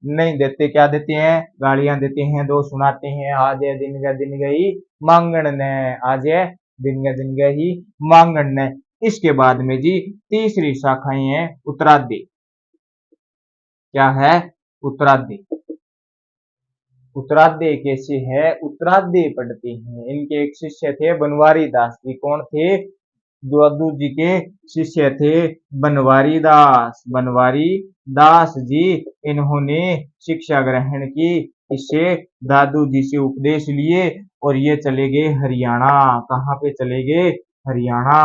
नहीं देते, क्या देते हैं, गालियां देते हैं, दो सुनाते हैं। आज है दिन का दिन गई मांगण ने, आज है दिन का दिन गई मांगण ने। इसके बाद में जी तीसरी शाखाएं हैं उत्तरादि। क्या है, उत्तरादि। उत्तरादि कैसे है, उत्तरादि पढ़ते हैं। इनके एक शिष्य थे बनवारी दास जी। कौन थे, दादू जी के शिष्य थे बनवारी दास। बनवारी दास जी, इन्होंने शिक्षा ग्रहण की, इससे दादू जी से उपदेश लिए और ये चले गए हरियाणा। कहाँ पे चले गए, हरियाणा।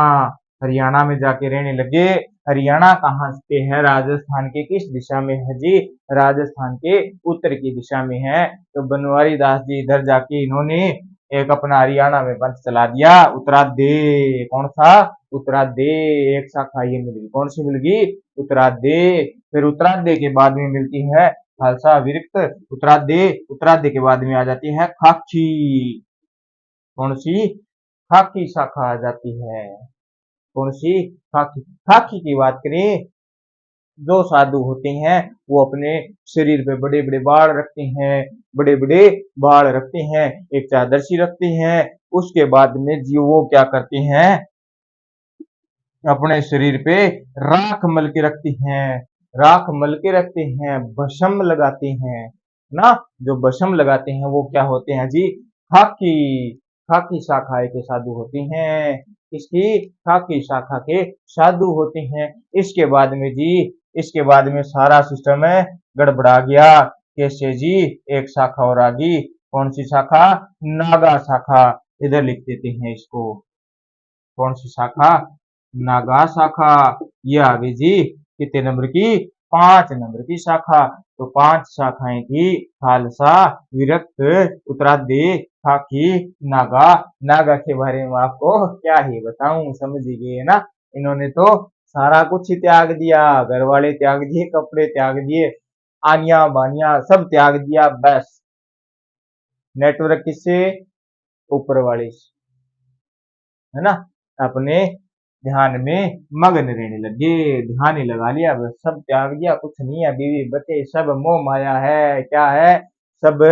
हरियाणा में जाके रहने लगे। हरियाणा कहाँ पे है, राजस्थान के किस दिशा में है जी, राजस्थान के उत्तर की दिशा में है। तो बनवारी दास जी इधर जाके इन्होंने एक अपना हरियाणा में पंथ चला दिया, उत्तरादि। कौन सा, उत्तरादि। एक शाखा ये मिल गई, कौन सी मिल गई, उत्तरादि। फिर उत्तरादि के बाद में मिलती है खालसा विरक्त। उत्तरादि, उत्तरादि के बाद में आ जाती है खाकी। कौन सी, खाकी शाखा आ जाती है। कौन सी, खाकी। खाकी की बात करें, जो साधु होते हैं वो अपने शरीर पे बड़े बड़े बाल रखते हैं, बड़े बड़े बाल रखते हैं, एक चादरसी रखते हैं। उसके बाद में जी वो क्या करते हैं, अपने शरीर पे राख मल के रखते हैं, राख मल के रखते हैं, भस्म लगाते हैं ना। जो भस्म लगाते हैं वो क्या होते हैं जी, खाकी। खाकी शाखा के साधु होते हैं। इसकी खाकी शाखा के साधु होते हैं। इसके बाद में जी, इसके बाद में सारा सिस्टम है गड़बड़ा गया। कैसे जी, एक शाखा और आ गई। कौन सी शाखा, नागा शाखा। इधर लिख देते हैं इसको। कौन सी शाखा, नागा शाखा। ये आ गई जी कितने नंबर की, 5 नंबर की शाखा। तो 5 शाखाएं थी, खालसा, विरक्त, उत्तरादि, खाकी, नागा। नागा के बारे में आपको क्या ही बताऊं, समझ ही गए ना। इन्होंने तो सारा कुछ ही त्याग दिया, घर वाले त्याग दिए, कपड़े त्याग दिए, आनिया बानिया सब त्याग दिया, बस नेटवर्क किससे, ऊपर वाले से, है ना। अपने ध्यान में मग्न रहने लगे, ध्यान ही लगा लिया, बस सब त्याग दिया, कुछ नहीं है, बीवी बच्चे सब मोह माया है। क्या है, सब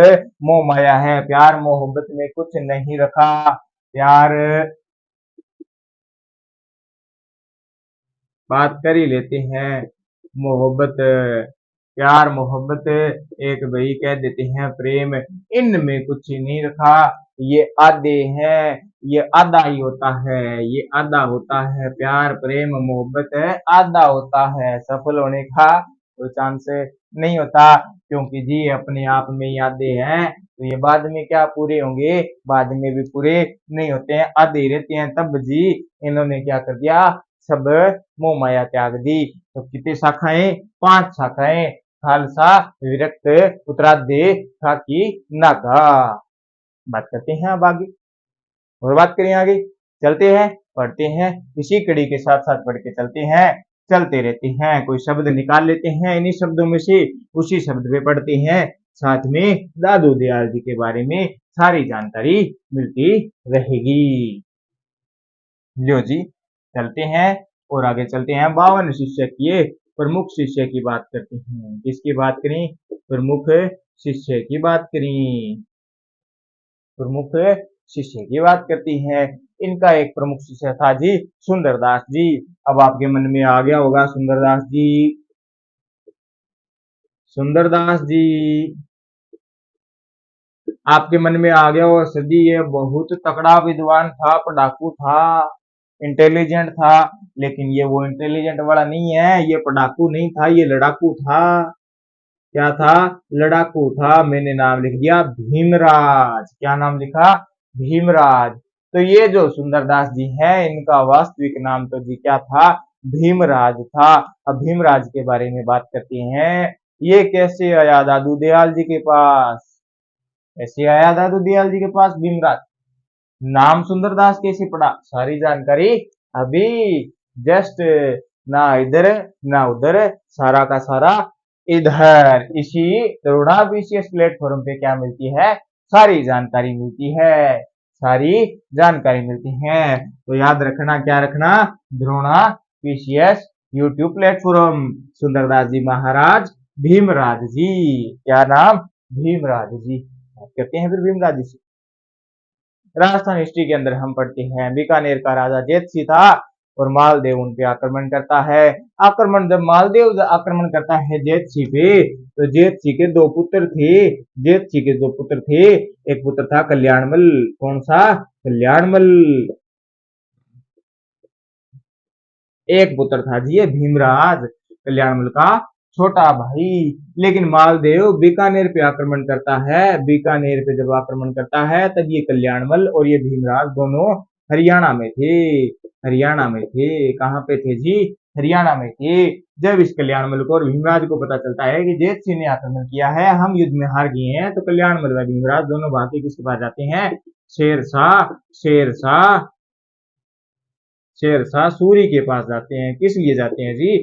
मोह माया है, प्यार मोहब्बत में कुछ नहीं रखा। प्यार, बात कर ही लेते हैं, मोहब्बत, प्यार मोहब्बत एक वही कह देते हैं प्रेम, इनमें कुछ ही नहीं रखा। ये आधे हैं, ये आधा ही होता है, ये आधा होता है, प्यार प्रेम मोहब्बत है, आधा होता है, सफल होने का कोई चांस नहीं होता। क्योंकि जी अपने आप में ही आधे हैं, तो ये बाद में क्या पूरे होंगे, बाद में भी पूरे नहीं होते हैं, आधे ही रहते हैं। तब जी इन्होंने क्या कर दिया, सब मोह माया त्याग दी। तो कितनी शाखाएं, 5 शाखाएं, खालसा, विरक्त, उत्तरादि, खाकी, नागा। बात करते हैं अब आगे, और बात करें आगे, चलते हैं, पढ़ते हैं, इसी कड़ी के साथ साथ पढ़ के चलते हैं, चलते रहते हैं। कोई शब्द निकाल लेते हैं इन्हीं शब्दों में से, उसी शब्द पे पढ़ते हैं, साथ में दादू दयाल जी के बारे में सारी जानकारी मिलती रहेगी। लो जी, चलते हैं और आगे चलते हैं। 52 शिष्य किए, प्रमुख शिष्य की बात करते हैं। किसकी बात करें, प्रमुख शिष्य की बात करें, प्रमुख शिष्य की बात करती हैं। इनका एक प्रमुख शिष्य था जी सुंदरदास जी। अब आपके मन में आ गया होगा सुंदरदास जी, सुंदरदास जी आपके मन में आ गया होगा, सर जी ये बहुत तगड़ा विद्वान था, पढ़ाकू था, इंटेलिजेंट था। लेकिन ये वो इंटेलिजेंट वाला नहीं है, ये पढ़ाकू नहीं था, ये लड़ाकू था। क्या था, लड़ाकू था। मैंने नाम लिख दिया भीमराज। क्या नाम लिखा, भीमराज। तो ये जो सुंदरदास जी हैं, इनका वास्तविक नाम तो जी क्या था, भीमराज था। अब भीमराज के बारे में बात करते हैं। ये कैसे आया दादू दयाल जी के पास, कैसे आया दादू दयाल जी के पास भीमराज, नाम सुंदरदास कैसे पड़ा, सारी जानकारी अभी जस्ट, ना इधर ना उधर, सारा का सारा इधर, इसी दरोड़ा बीसीएस प्लेटफॉर्म पे क्या मिलती है, सारी जानकारी मिलती है, सारी जानकारी मिलती है। तो याद रखना, क्या रखना, Drona PCS YouTube platform, Sundardas ji Maharaj Bhimraj ji. क्या नाम? भीमराज जी। बात करते हैं फिर भीमराज जी से। राजस्थान हिस्ट्री के अंदर हम पढ़ते हैं बीकानेर का राजा जेतसी था और मालदेव उन पे आक्रमण करता है। आक्रमण जब मालदेव आक्रमण करता है जेतसी पे, तो जेतसी के दो पुत्र थे। जेतसी के दो पुत्र थे। एक पुत्र था कल्याणमल। कौन सा? कल्याणमल। एक पुत्र था जी ये भीमराज, कल्याणमल का छोटा भाई। लेकिन मालदेव बीकानेर पे आक्रमण करता है। बीकानेर पे जब आक्रमण करता है तब ये कल्याणमल और ये भीमराज दोनों हरियाणा में थे। हरियाणा में थे। कहाँ पे थे जी? हरियाणा में थे। जब इस कल्याणमल को और भीमराज को पता चलता है कि जेत सिंह ने आक्रमण किया है, हम युद्ध में हार गए हैं, तो कल्याणमल व भीमराज दोनों भाग के किसके पास जाते हैं? शेरशाह। शेरशाह। शेरशाह सूरी के पास जाते हैं। किस लिए जाते हैं जी?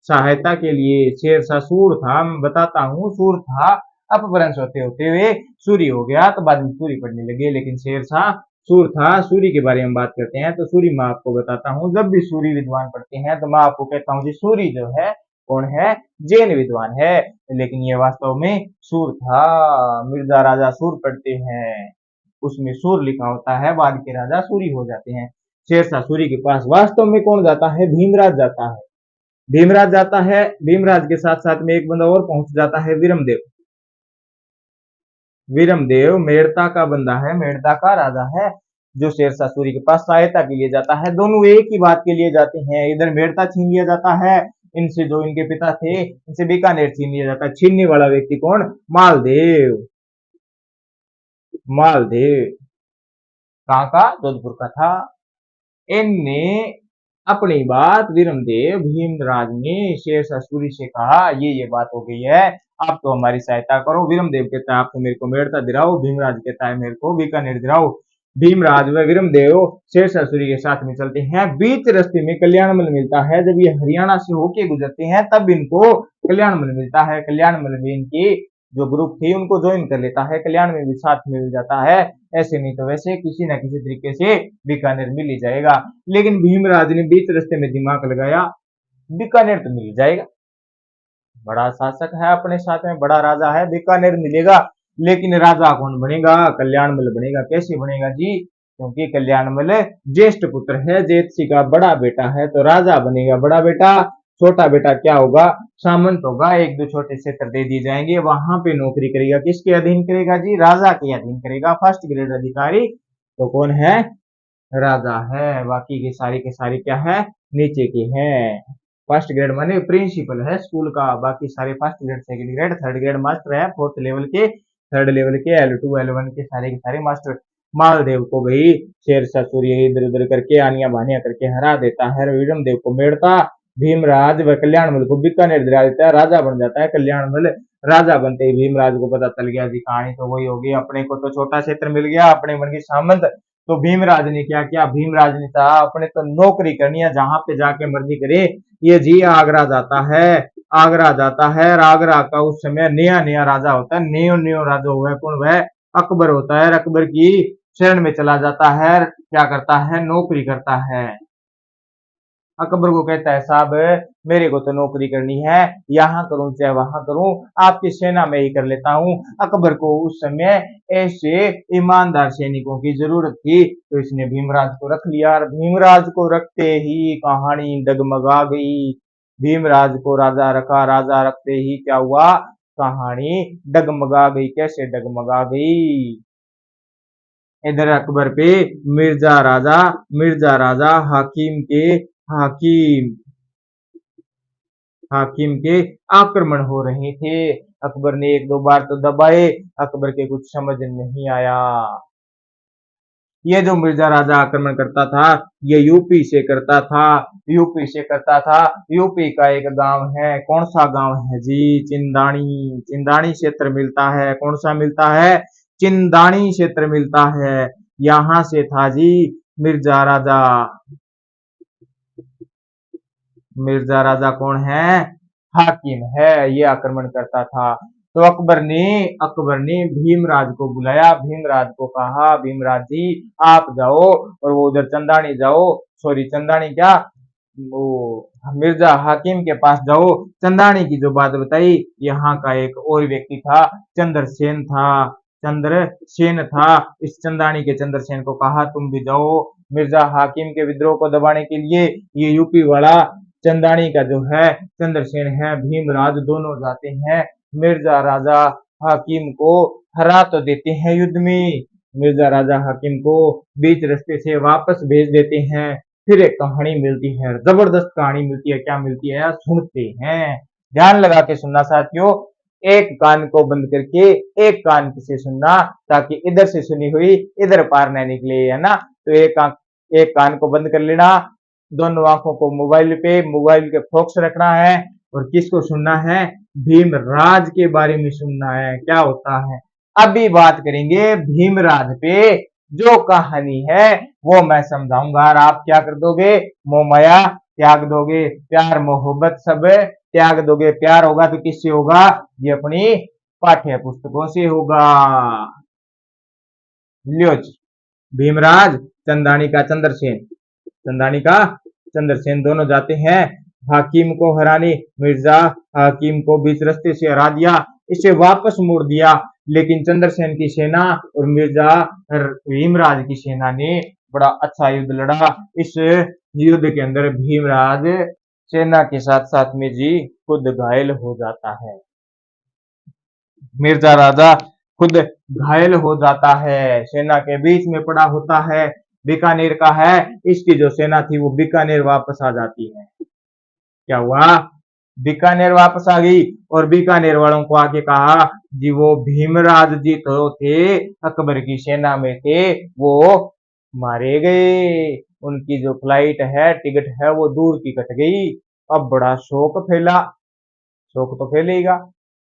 सहायता के लिए। शेरशाह सूर था, मैं बताता हूँ, सूर था। अपभ्रंश होते होते हुए सूरी हो गया, तो बाद में सूरी पढ़ने लगे, लेकिन शेरशाह सूर था। सूरी के बारे में बात करते हैं तो सूरी मैं आपको बताता हूँ। जब भी सूरी विद्वान पढ़ते हैं तो मैं आपको कहता हूँ जी सूरी जो है कौन है? जैन विद्वान है। लेकिन ये वास्तव में सूर था। मिर्जा राजा सूर पढ़ते हैं, उसमें सूर लिखा होता है, बाद के राजा सूरी हो जाते हैं। शेरशाह सूरी के पास वास्तव में कौन जाता है? भीमराज जाता है। भीमराज जाता है। भीमराज के साथ साथ में एक बंदा और पहुंच जाता है, विरमदेव। विरमदेव मेड़ता का बंदा है, मेड़ता का राजा है, जो शेरशाह सूरी के पास सहायता के लिए जाता है। दोनों एक ही बात के लिए जाते हैं। इधर मेड़ता छीन लिया जाता है इनसे, जो इनके पिता थे, इनसे बीकानेर छीन लिया जाता है। छीनने वाला व्यक्ति कौन? मालदेव। मालदेव कहाँ का? जोधपुर का था। इनने अपनी बात विरमदेव भीमराज ने शेरशाह सूरी से कहा, ये बात हो गई है, आप तो हमारी सहायता करो। विरमदेव कहता है आप तो मेरे को मेड़ता दिलाओ। भीमराज कहता है मेरे को बीकानेर दिलाओ। भीमराज व विरमदेव शेरशाह सूरी के साथ में चलते हैं। बीच रास्ते में कल्याणमल मिलता है। जब ये हरियाणा से होके गुजरते हैं तब इनको कल्याणमल मिलता है। कल्याणमल में इनकी जो ग्रुप थी उनको ज्वाइन कर लेता है, कल्याण में भी साथ मिल जाता है। ऐसे नहीं तो वैसे किसी ना किसी तरीके से बीकानेर मिल ही जाएगा। लेकिन भीमराज ने बीच रास्ते में दिमाग लगाया, बीकानेर तो मिल जाएगा, बड़ा शासक है अपने साथ में, बड़ा राजा है, बीकानेर मिलेगा। लेकिन राजा कौन बनेगा? कल्याणमल बनेगा। कैसे बनेगा जी? क्योंकि कल्याणमल ज्येष्ठ पुत्र है, जेतसी का बड़ा बेटा है, तो राजा बनेगा बड़ा बेटा। छोटा बेटा क्या होगा? सामंत होगा। एक दो छोटे क्षेत्र दे दिए जाएंगे, वहां पे नौकरी करेगा। किसके अधीन करेगा जी? राजा के अधीन करेगा। फर्स्ट ग्रेड अधिकारी तो कौन है? राजा है। बाकी के सारे क्या है? नीचे के हैं। फर्स्ट ग्रेड माने प्रिंसिपल है स्कूल का, बाकी सारे first grade, second grade, third grade master है, फोर्थ लेवल के, थर्ड लेवल के, L2 L1 के सारे मास्टर। मालदेव को गई शेरशाह सूर्य इधर उधर करके आनिया भानिया करके हरा देता है। विरमदेव को मेड़ता, भीमराज व कल्याणमल को बीकानेर दिला देता है, राजा बन जाता है कल्याणमल। राजा बनते ही भीमराज को पता चल गया जी कहानी तो वही होगी, अपने को तो छोटा क्षेत्र मिल गया, अपने बन गई सामंत। तो भीमराज ने क्या किया? भीमराज ने कहा अपने तो नौकरी करनी है, जहां पे जाके मर्जी करे। ये जी आगरा जाता है। आगरा जाता है। आगरा का उस समय नया नया राजा होता है, न्यो न्यो राजा हुआ है। कौन? वह अकबर होता है। अकबर की शरण में चला जाता है। क्या करता है? नौकरी करता है। अकबर को कहता है साहब मेरे को तो नौकरी करनी है, यहाँ करूं चाहे वहां करूं, आपकी सेना में ही कर लेता हूं। अकबर को उस समय ऐसे ईमानदार सैनिकों की जरूरत थी, तो इसने भीमराज को रख लिया। और भीमराज को रखते ही कहानी डगमगा गई। भीमराज को राजा रखा, राजा रखते ही क्या हुआ? कहानी डगमगा गई। कैसे डगमगा गई? इधर अकबर पे मिर्जा राजा हाकिम हाकिम के आक्रमण हो रहे थे। अकबर ने एक दो बार तो दबाए, अकबर के कुछ समझ नहीं आया। ये जो मिर्जा राजा आक्रमण करता था, ये यूपी से करता था। यूपी से करता था। यूपी का एक गांव है, कौन सा गांव है जी? चिंदानी। चिंदानी क्षेत्र मिलता है। कौन सा मिलता है? चिंदानी क्षेत्र मिलता है। यहां से था जी मिर्जा राजा। मिर्जा राजा कौन है? हाकिम है। ये आक्रमण करता था। तो अकबर ने भीमराज को बुलाया, भीमराज को कहा भीमराज जी आप जाओ और वो उधर चंदानी जाओ, सॉरी चंदानी क्या, वो मिर्जा हाकिम के पास जाओ। चंदानी की जो बात बताई, यहाँ का एक और व्यक्ति था, चंद्रसेन था। चंद्रसेन था। इस चंदानी के चंद्रसेन को कहा तुम भी जाओ मिर्जा हाकिम के विद्रोह को दबाने के लिए। ये यूपी वाला चंदानी का जो है चंद्रसेन है, भीमराज दोनों जाते हैं। मिर्जा राजा हाकिम को हरा तो देते हैं युद्ध में। मिर्जा राजा हाकिम को बीच रास्ते से वापस भेज देते हैं। फिर एक कहानी मिलती है, जबरदस्त कहानी मिलती है। क्या मिलती है सुनते हैं, ध्यान लगा के सुनना साथियों। एक कान को बंद करके एक कान से सुनना, ताकि इधर से सुनी हुई इधर पार न निकले, है ना। तो एक कान को बंद कर लेना, दोनों आंखों को मोबाइल के फोकस रखना है, और किसको सुनना है, भीमराज के बारे में सुनना है, क्या होता है। अभी बात करेंगे भीमराज पे। जो कहानी है वो मैं समझाऊंगा, और आप क्या कर दोगे, मोह माया त्याग दोगे, प्यार मोहब्बत सब त्याग दोगे। प्यार होगा तो किससे होगा, ये अपनी पाठ्य पुस्तकों से होगा। लियो जी, भीमराज चंदानी का चंद्रसेन, चंदानी का चंद्रसेन दोनों जाते हैं हाकिम को हराने। मिर्जा हाकिम को बीच रास्ते से हरा दिया, इसे वापस मोड़ दिया। लेकिन चंद्रसेन की सेना और मिर्जा भीमराज की सेना ने बड़ा अच्छा युद्ध लड़ा। इस युद्ध के अंदर भीमराज सेना के साथ साथ में जी खुद घायल हो जाता है। मिर्जा राजा खुद घायल हो जाता है, सेना के बीच में पड़ा होता है। बीकानेर का है, इसकी जो सेना थी वो बीकानेर वापस आ जाती है। क्या हुआ, बीकानेर वापस आ गई, और बीकानेर वालों को आके कहा जी वो भीमराज जी तो थे, अकबर की सेना में थे, वो मारे गए। उनकी जो फ्लाइट है, टिकट है, वो दूर की कट गई। अब बड़ा शोक फैला, शोक तो फैलेगा,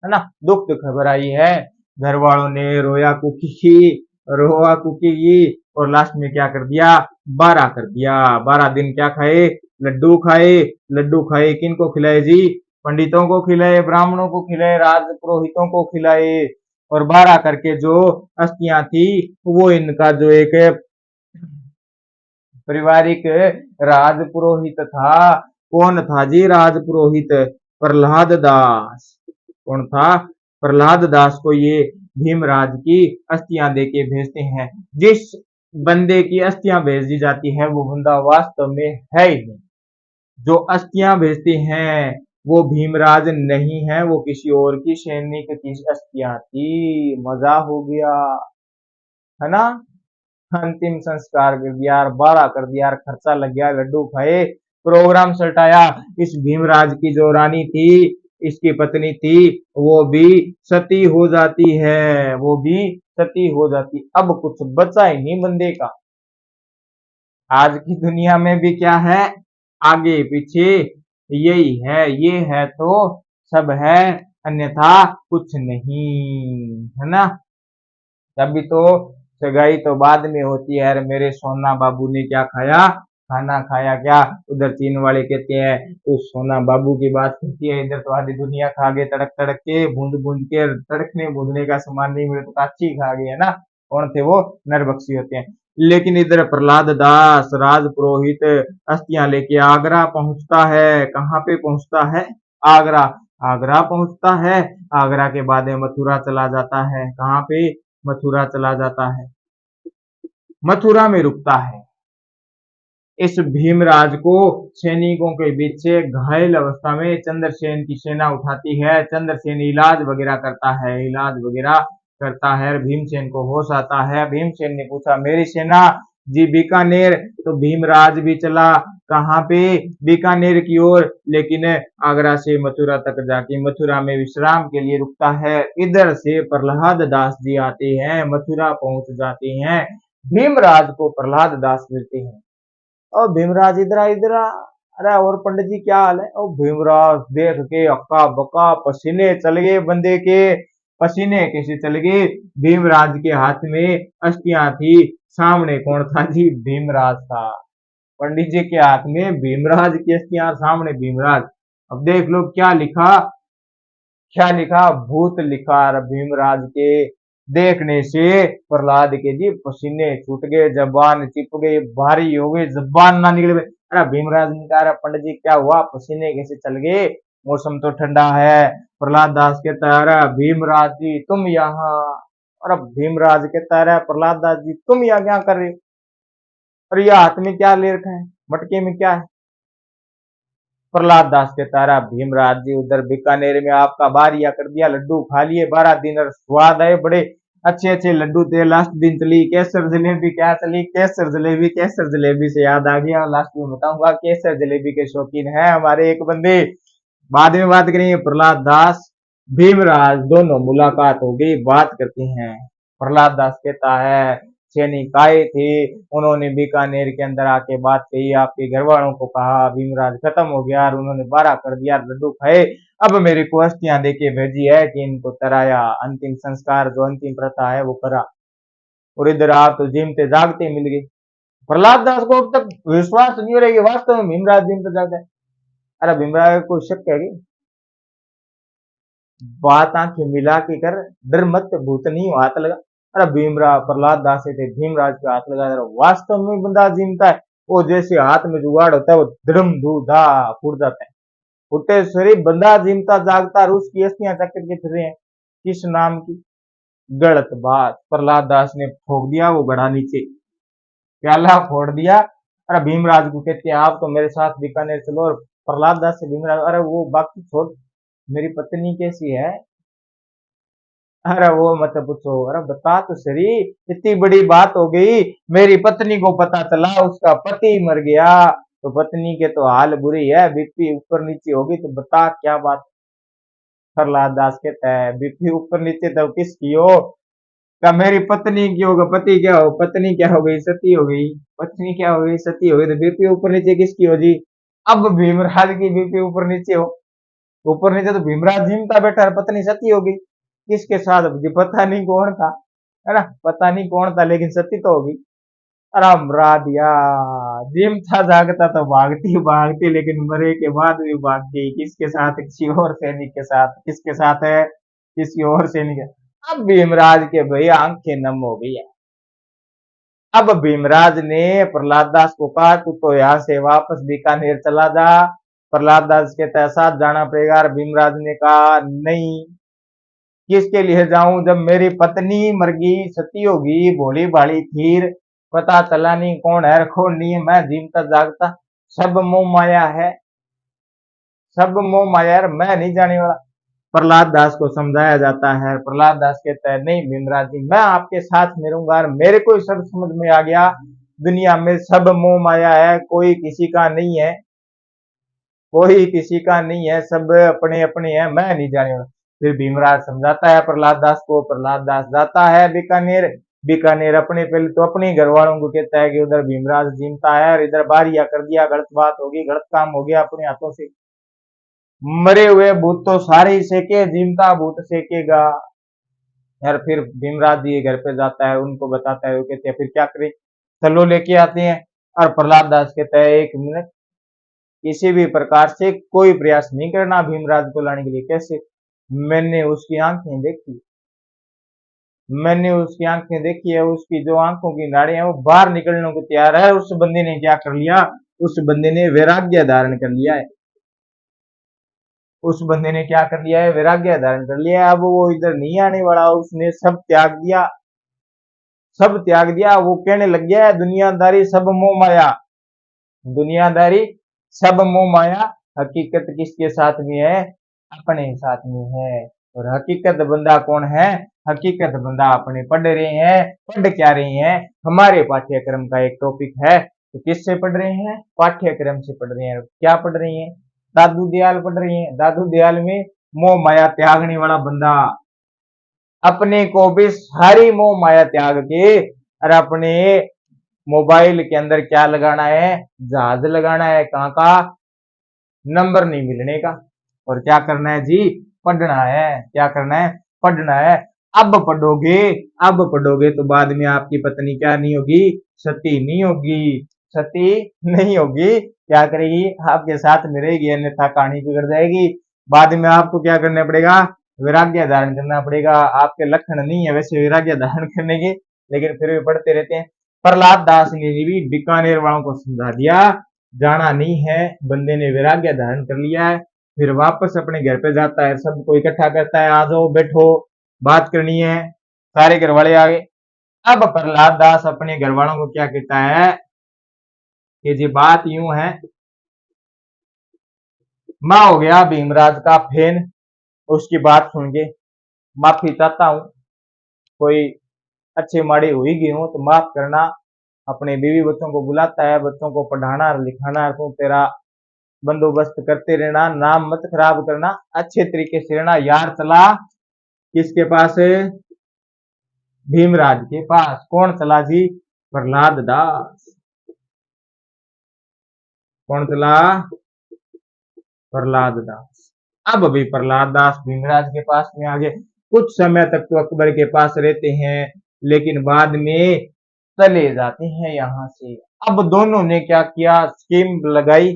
है ना। दुख की खबर आई है, घर वालों ने रोया कुकी, रोआ कुकी की, और लास्ट में क्या कर दिया, 12 कर दिया। 12 दिन क्या खाए, लड्डू खाए। लड्डू खाए, किन को खिलाए जी, पंडितों को खिलाए, ब्राह्मणों को खिलाए, राज पुरोहितों को खिलाए। और 12 करके जो अस्थियां थी, वो इनका जो एक पारिवारिक राज पुरोहित था। कौन था जी राज पुरोहित, प्रहलाद दास। कौन था, प्रहलाद दास को ये भीमराज की अस्थियां देके भेजते हैं। जिस बंदे की अस्थियां भेजी जाती है वो बंदा वास्तव में है ही नहीं। जो अस्थियां भेजते हैं वो भीमराज नहीं है, वो किसी और की सैनिक की अस्थियां थी। मजा हो गया, है ना। अंतिम संस्कार कर दिया, 12 कर दिया, खर्चा लग गया, लड्डू खाए, प्रोग्राम सल्टाया। इस भीमराज की जो रानी थी, इसकी पत्नी थी, वो भी सती हो जाती है, वो भी सती हो जाती। अब कुछ बचा ही नहीं बंदे का। आज की दुनिया में भी क्या है, आगे पीछे यही है, ये है तो सब है, अन्यथा कुछ नहीं, है ना। तभी तो सगाई तो बाद में होती है। मेरे सोना बाबू ने क्या खाया, खाना खाया क्या। उधर चीन वाले कहते हैं तो सोना बाबू की बात करती है, इधर तो आधी दुनिया खा गए, तड़क तड़क के, बूंद बूंद के, तड़कने बूंदने का सामान नहीं मिले तो काची खा गए, है ना। कौन थे वो, नरबक्सी होते हैं। लेकिन इधर प्रहलाद दास राज पुरोहित अस्थियां लेके आगरा पहुंचता है। कहाँ पे पहुंचता है, आगरा। आगरा पहुंचता है, आगरा के बाद मथुरा चला जाता है। कहाँ पे, मथुरा चला जाता है, मथुरा में रुकता है। इस भीमराज को सैनिकों के बीच से घायल अवस्था में चंद्रसेन की सेना उठाती है। चंद्रसेन इलाज वगैरह करता है, इलाज वगैरह करता है। भीमसेन को होश आता है। भीमसेन ने पूछा मेरी सेना जी बीकानेर। तो भीमराज भी चला कहाँ पे, बीकानेर की ओर, लेकिन आगरा से मथुरा तक जाके मथुरा में विश्राम के लिए रुकता है। इधर से प्रहलाद दास जी आते हैं, मथुरा पहुंच जाते हैं। भीमराज को प्रहलाद दास मिलते हैं। और भीमराज इधर आ। अरे और पंडित जी क्या हाल है। और भीमराज देख के अक्का बक्का, पसीने चल गए बंदे के। पसीने कैसे चल गए, भीमराज के हाथ में अस्थियां थी। सामने कौन था जी, भीमराज था। पंडित जी के हाथ में भीमराज की अस्थियां, सामने भीमराज। अब देख लो क्या लिखा, क्या लिखा, भूत लिखा भीमराज के देखने से प्रहलाद के जी पसीने छूट गए, जबान चिप गई, भारी हो गई, जबान ना निकले। अरे भीमराज ने कहा पंडित जी क्या हुआ, पसीने कैसे चल गए, मौसम तो ठंडा है। प्रहलाद दास कहता है अरे भीमराज जी तुम यहाँ, और अब भीमराज कहता है प्रहलाद दास जी तुम यहाँ क्या कर रहे हो, और ये हाथ में क्या ले रखा है, मटके में क्या है। प्रहलाद दास कहता है भीमराज जी उधर बीकानेर में आपका बारिया कर दिया, लड्डू खा लिए 12 दिन और स्वाद आए, बड़े अच्छे अच्छे लड्डू थे। लास्ट दिन चली केसर जलेबी, क्या चली केसर जलेबी, केसर जलेबी से याद आ गया, लास्ट में बताऊंगा केसर जलेबी के शौकीन है हमारे एक बंदे। बाद में बात करेंगे प्रहलाद दास भीमराज, दोनों मुलाकात हो गई, बात करते हैं। प्रहलाद दास कहता है सैनिक आए थे, उन्होंने बीकानेर के अंदर आके बात कही, आपके घर वालों को कहा भीमराज खत्म हो गया और उन्होंने 12 कर दिया, लड्डू खाए, अब मेरे को अस्थियां देके भेजी है कि इनको तराया, अंतिम संस्कार जो अंतिम प्रथा है वो करा, और इधर आप तो जिमते जागते मिल गए। प्रहलाद दास को अब तक विश्वास नहीं हो रहा कि वास्तव में भीमराज जिमते जागते। अरे भीमराज को शक है कि बात आंखें मिला के कर, डर मत भूतनी हाथ लगा। अरे भीमराज प्रहलाद दास थे, भीमराज के हाथ लगा, वास्तव में बंदा जिमता है, वो जैसे हाथ में जुगाड़ होता है वो धड़म धूधा फूट जाता है, फुटे शरीर बंदा जिमता जागता, रूस की अस्थियां चक्कर के फिर रहे हैं, किस नाम की गलत बात। प्रहलाद दास ने ठोक दिया वो घड़ा नीचे, प्याला फोड़ दिया। अरे भीमराज को कहते हैं आप तो मेरे साथ बीकानेर चलो, और प्रहलाद दास से भीमराज अरे वो बाकी छोड़, मेरी पत्नी कैसी है, अरे वो मत पूछो, अरे बता तो सही, इतनी बड़ी बात हो गई, मेरी पत्नी को पता चला उसका पति मर गया, तो पत्नी के तो हाल बुरी है, बीपी ऊपर नीचे होगी, तो बता क्या बात। प्रहलाद दास कहता है बीपी ऊपर नीचे तो किसकी हो, क्या मेरी पत्नी की होगा, पति क्या हो, पत्नी क्या हो गई, सती हो गई, पत्नी क्या हो गई, सती हो गई, तो बीपी ऊपर नीचे किसकी हो जी। अब भीमराज की बीपी ऊपर नीचे हो, ऊपर नीचे तो भीमराज जिमता बैठा है, पत्नी सती हो गई, किसके साथ जी पता नहीं कौन था, है ना, पता नहीं कौन था लेकिन सती तो होगी। अरे दिया, जिम था जागता तो भागती भागती, लेकिन मरे के बाद भी भागती, किसके साथ, किसी और सैनिक के साथ, किसके साथ है, किसी और सैनिक है। अब भीमराज के भैया आंखें नम हो गई है। अब भीमराज ने प्रहलाद दास को कहा तू तो यहाँ से वापस बीकानेर चला जा। प्रहलाद दास के साथ जाना पड़ेगा। भीमराज ने कहा नहीं, किसके लिए जाऊं, जब मेरी पत्नी मर गई, सती होगी, भोली भाली थी, पता चला नहीं कौन है कौन नहीं है, मैं जीवता जागता, सब मोह माया है, सब मोह माया है, मैं नहीं जाने वाला। प्रहलाद दास को समझाया जाता है, प्रहलाद दास कहता है नहीं भीमराज जी मैं आपके साथ में रहूंगा, मेरे को सब समझ में आ गया, दुनिया में सब मोह माया है, कोई किसी का नहीं है, कोई किसी का नहीं है, सब अपने अपने हैं, मैं नहीं जाने वाला। फिर भीमराज समझाता है प्रहलाद दास को, प्रहलाद दास जाता है बीकानेर। बीकानेर अपने पहले तो अपने घर वालों को कहता है कि उधर भीमराज जीमता है और इधर बारिया कर दिया, गलत बात होगी, गलत काम हो गया अपने हाथों से, मरे हुए भूत तो सारे ही सेके, जीमता भूत सेकेगा। यार फिर भीमराज जी घर पे जाता है, उनको बताता है, वो कहते हैं फिर क्या करें, चलो लेके आते हैं। और प्रहलाद दास कहता है 1 मिनट, किसी भी प्रकार से कोई प्रयास नहीं करना भीमराज को लाने के लिए। कैसे, मैंने उसकी आंखें देखी, मैंने उसकी आंखें देखी है, उसकी जो आंखों की नाड़ियां वो बाहर निकलने को तैयार है। उस बंदे ने क्या कर लिया, उस बंदे ने वैराग्य धारण कर लिया है, उस बंदे ने क्या कर लिया है, वैराग्य धारण कर लिया है। अब वो इधर नहीं आने वाला, उसने सब त्याग दिया, सब त्याग दिया। वो कहने लग गया है दुनियादारी सब मोह माया, दुनियादारी सब मोह माया, हकीकत किसके साथ में है, अपने साथ में है। और हकीकत बंदा कौन है, हकीकत बंदा अपने पढ़ रहे हैं, पढ़ क्या रहे हैं, हमारे पाठ्यक्रम का एक टॉपिक है, तो किससे पढ़ रहे हैं, पाठ्यक्रम से पढ़ रहे हैं। क्या पढ़ रही हैं, दादू दयाल पढ़ रही हैं। दादू दयाल में मोह माया त्यागने वाला बंदा, अपने को भी सारी मोह माया त्याग के, और अपने मोबाइल के अंदर क्या लगाना है, जहाज लगाना है, कहाँ का, नंबर नहीं मिलने का, और क्या करना है जी, पढ़ना है, क्या करना है, पढ़ना है। अब पढ़ोगे, अब पढ़ोगे तो बाद में आपकी पत्नी क्या नहीं होगी, सती नहीं होगी, सती नहीं होगी, क्या करेगी, आपके साथ में रहेगी, अन्यथा कहानी बिगड़ जाएगी। बाद में आपको क्या करना पड़ेगा, वैराग्य धारण करना पड़ेगा। आपके लक्षण नहीं है वैसे वैराग्य धारण करने के, लेकिन फिर भी पढ़ते रहते हैं। प्रहलाद दास ने भी बीकानेर वालों को समझा दिया, जाना नहीं है। बंदे ने वैराग्य धारण कर लिया है, फिर वापस अपने घर पे जाता है, सबको इकट्ठा करता है, आ जाओ बैठो बात करनी है। सारे घर वाले आ गए। अब प्रहलाद दास अपने घर वालों को क्या कहता है कि जी बात यूं है, मैं हो गया भीमराज का फैन, उसकी बात सुन के माफी चाहता हूं, कोई अच्छे माड़े हुई गई हूं तो माफ करना। अपने बीवी बच्चों को बुलाता है, बच्चों को पढ़ाना लिखाना, तू तेरा बंदोबस्त करते रहना, नाम मत खराब करना, अच्छे तरीके से रहना। यार चला किसके पास? भीमराज के पास। कौन चला जी? प्रहलाद दास। कौन चला? प्रहलाद दास। अब अभी प्रहलाद दास भीमराज के पास में आ गए। कुछ समय तक तो अकबर के पास रहते हैं, लेकिन बाद में चले जाते हैं यहां से। अब दोनों ने क्या किया, स्कीम लगाई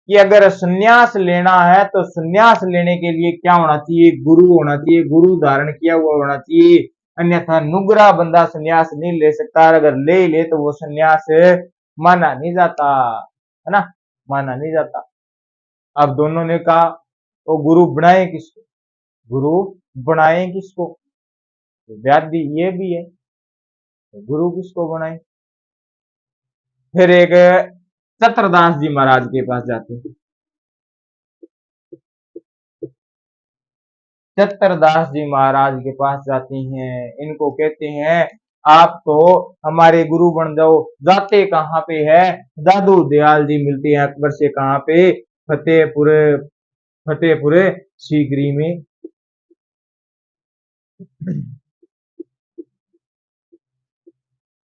कि अगर संन्यास लेना है तो संन्यास लेने के लिए क्या होना चाहिए? गुरु होना चाहिए, गुरु धारण किया हुआ होना चाहिए, अन्यथा नुगरा बंदा संन्यास नहीं ले सकता। अगर ले ले तो वो संन्यास माना नहीं जाता, है ना, माना नहीं जाता। अब दोनों ने कहा तो गुरु बनाए किसको? गुरु बनाए किसको? तो व्याधि ये भी है, तो गुरु किसको बनाए? फिर एक चतुरदास जी महाराज के पास जाते हैं। चतुरदास जी महाराज के पास जाते हैं, इनको कहते हैं आप तो हमारे गुरु बन जाओ। जाते कहाँ पे है? दादू दयाल जी मिलते हैं अकबर से, कहाँ पे? फतेहपुर, फतेहपुर सीकरी में।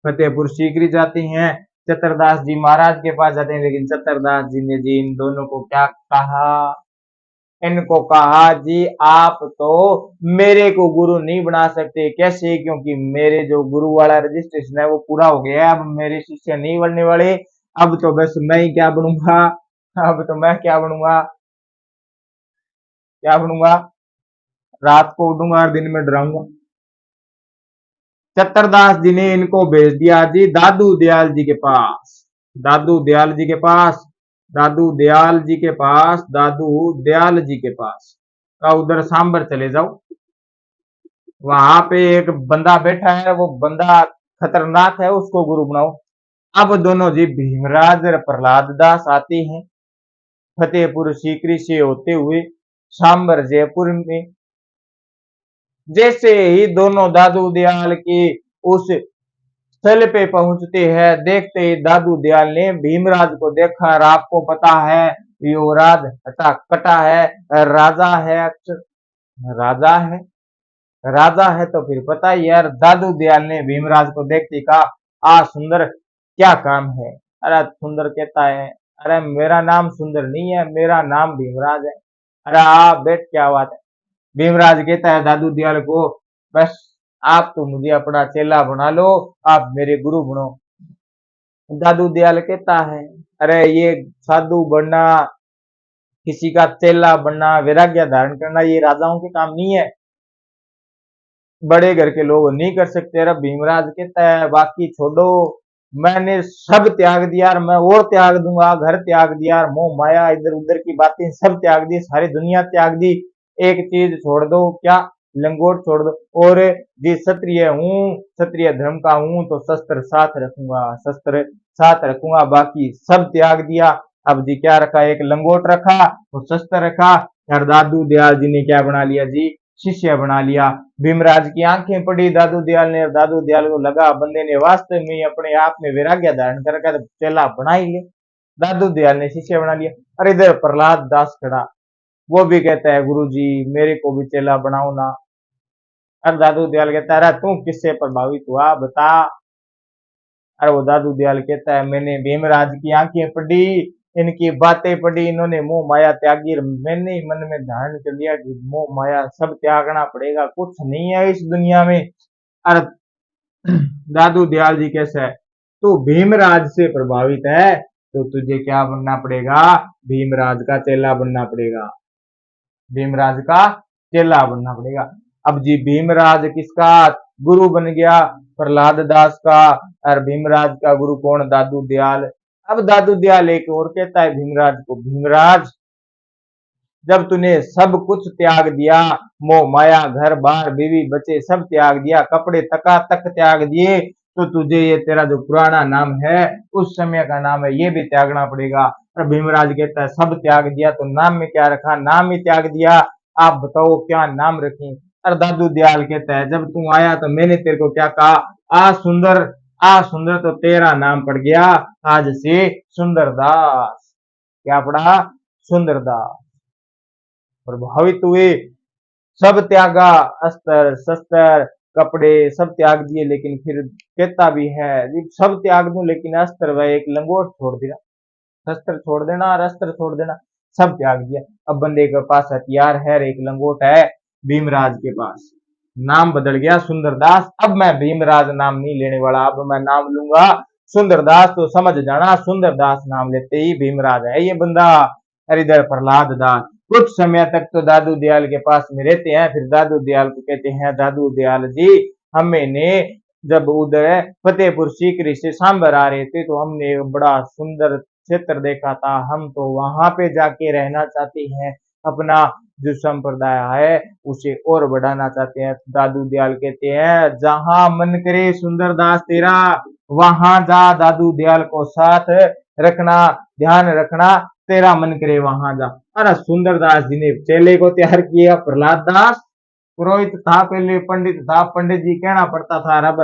फतेहपुर सीकरी जाते हैं, चतुरदास जी महाराज के पास जाते हैं, लेकिन चतुरदास जी ने जी इन दोनों को क्या कहा? इनको कहा जी आप तो मेरे को गुरु नहीं बना सकते। कैसे? क्योंकि मेरे जो गुरु वाला रजिस्ट्रेशन है वो पूरा हो गया है, अब मेरे शिष्य नहीं बनने वाले। अब तो बस मैं ही क्या बनूंगा, अब तो मैं क्या बनूंगा, क्या बनूंगा? रात को उठूंगा और दिन में डराऊंगा। चतुरदास जी ने इनको भेज दिया जी दादू दयाल जी के पास। दादू दयाल जी के पास, दादू दयाल जी के पास, दादू दयाल जी के पास का उधर सांबर चले जाओ, वहां पे एक बंदा बैठा है, वो बंदा खतरनाक है, उसको गुरु बनाओ। अब दोनों जी भीमराज और प्रहलाद दास आते हैं, फतेहपुर सीकरी से होते हुए सांबर जयपुर में। जैसे ही दोनों दादू दयाल के उस स्थल पे पहुंचते हैं, देखते ही दादू दयाल ने भीमराज को देखा, और आपको पता है युवराज हटा कटा है, राजा है, राजा है, राजा है, तो फिर पता ही यार। दादू दयाल ने भीमराज को देखते कहा, आ सुंदर क्या काम है? अरे सुंदर कहता है, अरे मेरा नाम सुंदर नहीं है, मेरा नाम भीमराज है। अरे आ बैठ, क्या बात है? भीमराज कहता है दादू दयाल को, बस आप तो मुझे अपना चेला बना लो, आप मेरे गुरु बनो। दादू दयाल कहता है, अरे ये साधु बनना, किसी का चेला बनना, वैराग्य धारण करना, ये राजाओं के काम नहीं है, बड़े घर के लोग नहीं कर सकते। अरे भीमराज कहता है बाकी छोड़ो, मैंने सब त्याग दिया और मैं और त्याग दूंगा, घर त्याग दिया, मोह माया इधर उधर की बातें सब त्याग दी, सारी दुनिया त्याग दी, एक चीज छोड़ दो, क्या? लंगोट छोड़ दो। और जी क्षत्रिय हूँ, क्षत्रिय धर्म का हूँ, तो शस्त्र साथ रखूंगा, शस्त्र साथ रखूंगा, बाकी सब त्याग दिया। अब जी क्या रखा? एक लंगोट रखा और शस्त्र रखा। और दादू दयाल जी ने क्या बना लिया जी? शिष्य बना लिया। भीमराज की आंखें पड़ी दादू दयाल ने, दादू दयाल को लगा बंदे ने वास्तव में अपने आप में वैराग्य धारण कर चेला बना ही ले। दादू दयाल ने शिष्य बना लिया। और इधर प्रहलाद दास खड़ा, वो भी कहता है गुरु जी मेरे को भी चेला बनाओ ना। और दादू दयाल कहता है अरे तू किससे प्रभावित हुआ बता? अरे वो दादू दयाल कहता है मैंने भीमराज की आंखें पढ़ी, इनकी बातें पढ़ी, इन्होंने मोह माया त्यागी, मैंने ही मन में धारण कर लिया कि मोह माया सब त्यागना पड़ेगा, कुछ नहीं है इस दुनिया में। अरे दादू दयाल जी कैसा है? तू भीमराज से प्रभावित है तो तुझे क्या बनना पड़ेगा? भीमराज का चेला बनना पड़ेगा, भीमराज का चेला बनना पड़ेगा। अब जी भीमराज किसका गुरु बन गया? प्रहलाद दास का। और भीमराज का गुरु कौन? दादू दयाल। अब दादू दयाल एक और कहता है भीमराज को, भीमराज जब तूने सब कुछ त्याग दिया, मोह माया घर बार बीवी बच्चे सब त्याग दिया, कपड़े तका तक त्याग दिए, तो तुझे ये तेरा जो पुराना नाम है उस समय का नाम है ये भी त्यागना पड़ेगा। और भीमराज कहता है सब त्याग दिया तो नाम में क्या रखा? नाम ही त्याग दिया, आप बताओ क्या नाम रखें? और दादू दयाल कहता है जब तू आया तो मैंने तेरे को क्या कहा? आ सुंदर, आ सुंदर, तो तेरा नाम पड़ गया आज से सुंदरदास। क्या पड़ा? सुंदरदास। प्रभावित हुए, सब त्यागा, अस्त्र शस्त्र कपड़े सब त्याग दिए, लेकिन फिर कहता भी है सब त्याग दूं लेकिन अस्त्र व एक लंगोट छोड़ देना, शस्त्र छोड़ देना और अस्त्र छोड़ देना, सब त्याग दिया। अब बंदे के पास हथियार है, एक लंगोट है, भीमराज के पास नाम बदल गया सुंदरदास। अब मैं भीमराज नाम नहीं लेने वाला, अब मैं नाम लूंगा सुंदरदास। तो समझ जाना सुंदरदास नाम लेते ही भीमराज है ये बंदा। और इधर प्रहलाद दास कुछ समय तक तो दादू दयाल के पास में रहते हैं, फिर दादू दयाल को कहते हैं दादू दयाल जी, हमने जब उधर फतेहपुर सीकरी से सांबर आ रहे थे तो हमने बड़ा सुंदर क्षेत्र देखा था, हम तो वहां पे जाके रहना चाहते हैं, अपना जो संप्रदाय है उसे और बढ़ाना चाहते हैं। दादू दयाल कहते हैं जहां मन करे सुंदरदास तेरा वहां जा, दादू दयाल को साथ रखना, ध्यान रखना, तेरा मन करे वहां जा। अरे सुंदरदास जी ने चेले को तैयार किया प्रहलाद दास, पुरोहित था पहले, पंडित था, पंडित जी कहना पड़ता था रब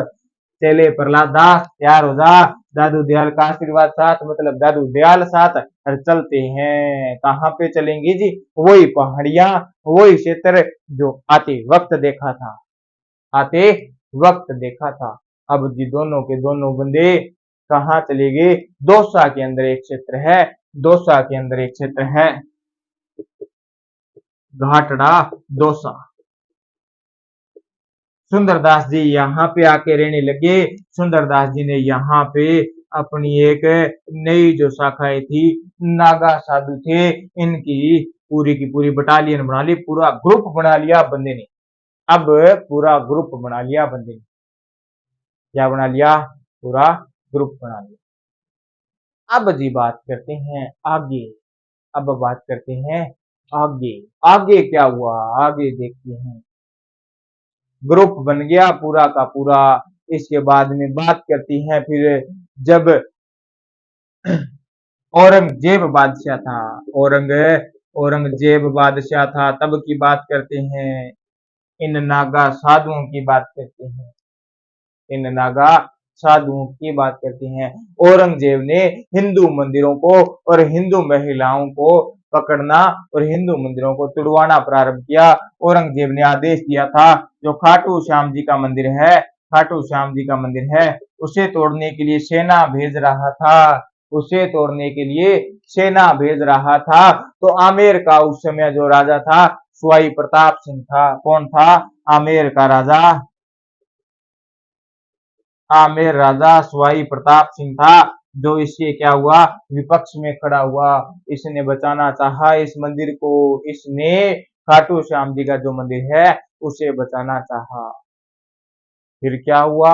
चेले प्रहलाद दास तैयार हो जा, दादू दयाल का आशीर्वाद साथ, मतलब दादू दयाल साथ, और चलते हैं। कहाँ पे चलेंगे जी? वही पहाड़ियां, वही क्षेत्र जो आते वक्त देखा था, आते वक्त देखा था। अब जी दोनों के दोनों बंदे कहाँ चले गए? दौसा के अंदर एक क्षेत्र है, दौसा के अंदर एक क्षेत्र है, घाटड़ा दौसा। सुंदरदास जी यहाँ पे आके रहने लगे। सुंदरदास जी ने यहाँ पे अपनी एक नई जो शाखाएं थी, नागा साधु थे, इनकी पूरी की पूरी बटालियन बना ली, पूरा ग्रुप बना लिया बंदे ने। अब पूरा ग्रुप बना लिया बंदे ने, क्या बना लिया? पूरा ग्रुप बना लिया। अब जी बात करते हैं आगे, अब बात करते हैं आगे, आगे क्या हुआ आगे देखते हैं। ग्रुप बन गया पूरा का पूरा। इसके बाद में बात करती हैं फिर जब औरंगजेब बादशाह था, औरंग औरंगजेब बादशाह था तब की बात करते हैं, इन नागा साधुओं की बात करते हैं, इन नागा साधुओं की बात करते हैं। औरंगजेब ने हिंदू मंदिरों को और हिंदू महिलाओं को पकड़ना और हिंदू मंदिरों को तुड़वाना प्रारंभ किया। औरंगजेब ने आदेश दिया था जो खाटू श्याम जी का मंदिर है, खाटू श्याम जी का मंदिर है, उसे तोड़ने के लिए सेना भेज रहा था, उसे तोड़ने के लिए सेना भेज रहा था। तो आमेर का उस समय जो राजा था सवाई प्रताप सिंह था। कौन था? आमेर का राजा, आमेर राजा सवाई प्रताप सिंह था, जो इसके क्या हुआ? विपक्ष में खड़ा हुआ, इसने बचाना चाहा इस मंदिर को, इसने खाटू श्याम जी का जो मंदिर है उसे बचाना चाहा। फिर क्या हुआ?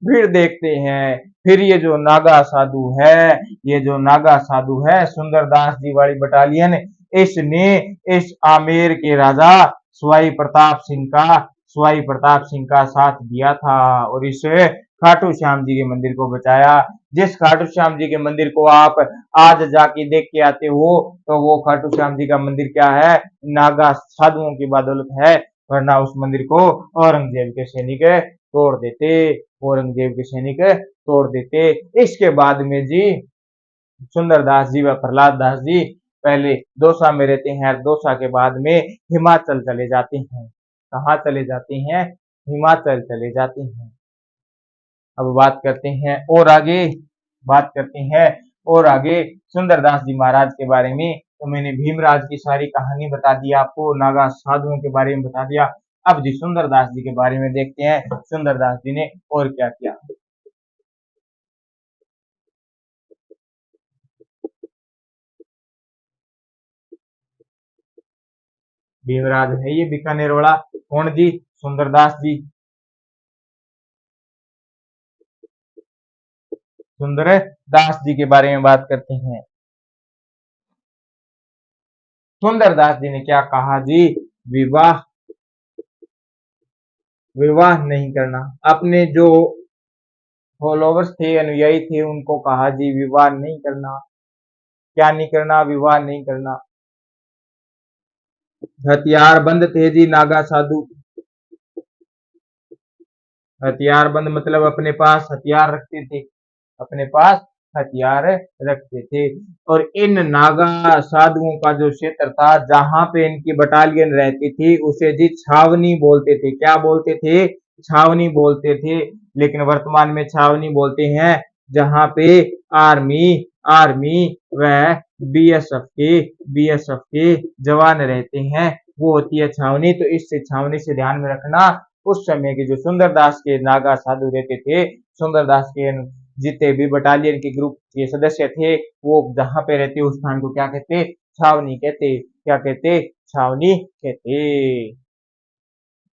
फिर देखते हैं, फिर ये जो नागा साधु है, ये जो नागा साधु है सुंदरदास जी वाली बटालियन, इसने इस आमेर के राजा सवाई प्रताप सिंह का, सवाई प्रताप सिंह का साथ दिया था और इस खाटू श्याम जी के मंदिर को बचाया। जिस खाटू श्याम जी के मंदिर को आप आज जाके देख के आते हो तो वो खाटू श्याम जी का मंदिर क्या है? नागा साधुओं की बदौलत है, वरना उस मंदिर को औरंगजेब के सैनिक तोड़ देते, औरंगजेब के सैनिक तोड़ देते। इसके बाद में जी सुंदरदास जी व प्रहलाद दास जी पहले दौसा में रहते हैं, दौसा के बाद में हिमाचल चले जाते हैं। कहाँ चले जाते हैं? हिमाचल चले जाते हैं। अब बात करते हैं और आगे, बात करते हैं और आगे सुंदरदास जी महाराज के बारे में। तो मैंने भीमराज की सारी कहानी बता दी आपको, नागा साधुओं के बारे में बता दिया। अब जी सुंदरदास जी के बारे में देखते हैं, सुंदरदास जी ने और क्या किया। भीमराज है ये बीकानेर वाला। कौन जी? सुंदरदास जी। सुंदरदास जी के बारे में बात करते हैं। सुंदरदास जी ने क्या कहा जी? विवाह विवाह नहीं करना। अपने जो फॉलोवर्स थे, अनुयायी थे, उनको कहा जी विवाह नहीं करना। क्या नहीं करना? विवाह नहीं करना। हथियारबंद थे जी नागा साधु। हथियारबंद मतलब अपने पास हथियार रखते थे, अपने पास हथियार रखते थे। और इन नागा साधुओं का जो क्षेत्र था जहां पे इनकी बटालियन रहती थी उसे जी छावनी बोलते थे। क्या बोलते थे? छावनी बोलते थे। लेकिन वर्तमान में छावनी बोलते हैं जहां पे आर्मी आर्मी व बीएसएफ के जवान रहते हैं, वो होती है छावनी। तो इससे छावनी से ध्यान में रखना। उस समय के जो सुंदरदास के नागा साधु रहते थे, सुंदरदास के जितने भी बटालियन के ग्रुप के सदस्य थे, वो जहां पे रहते उस स्थान को क्या कहते? छावनी कहते। क्या कहते? छावनी कहते।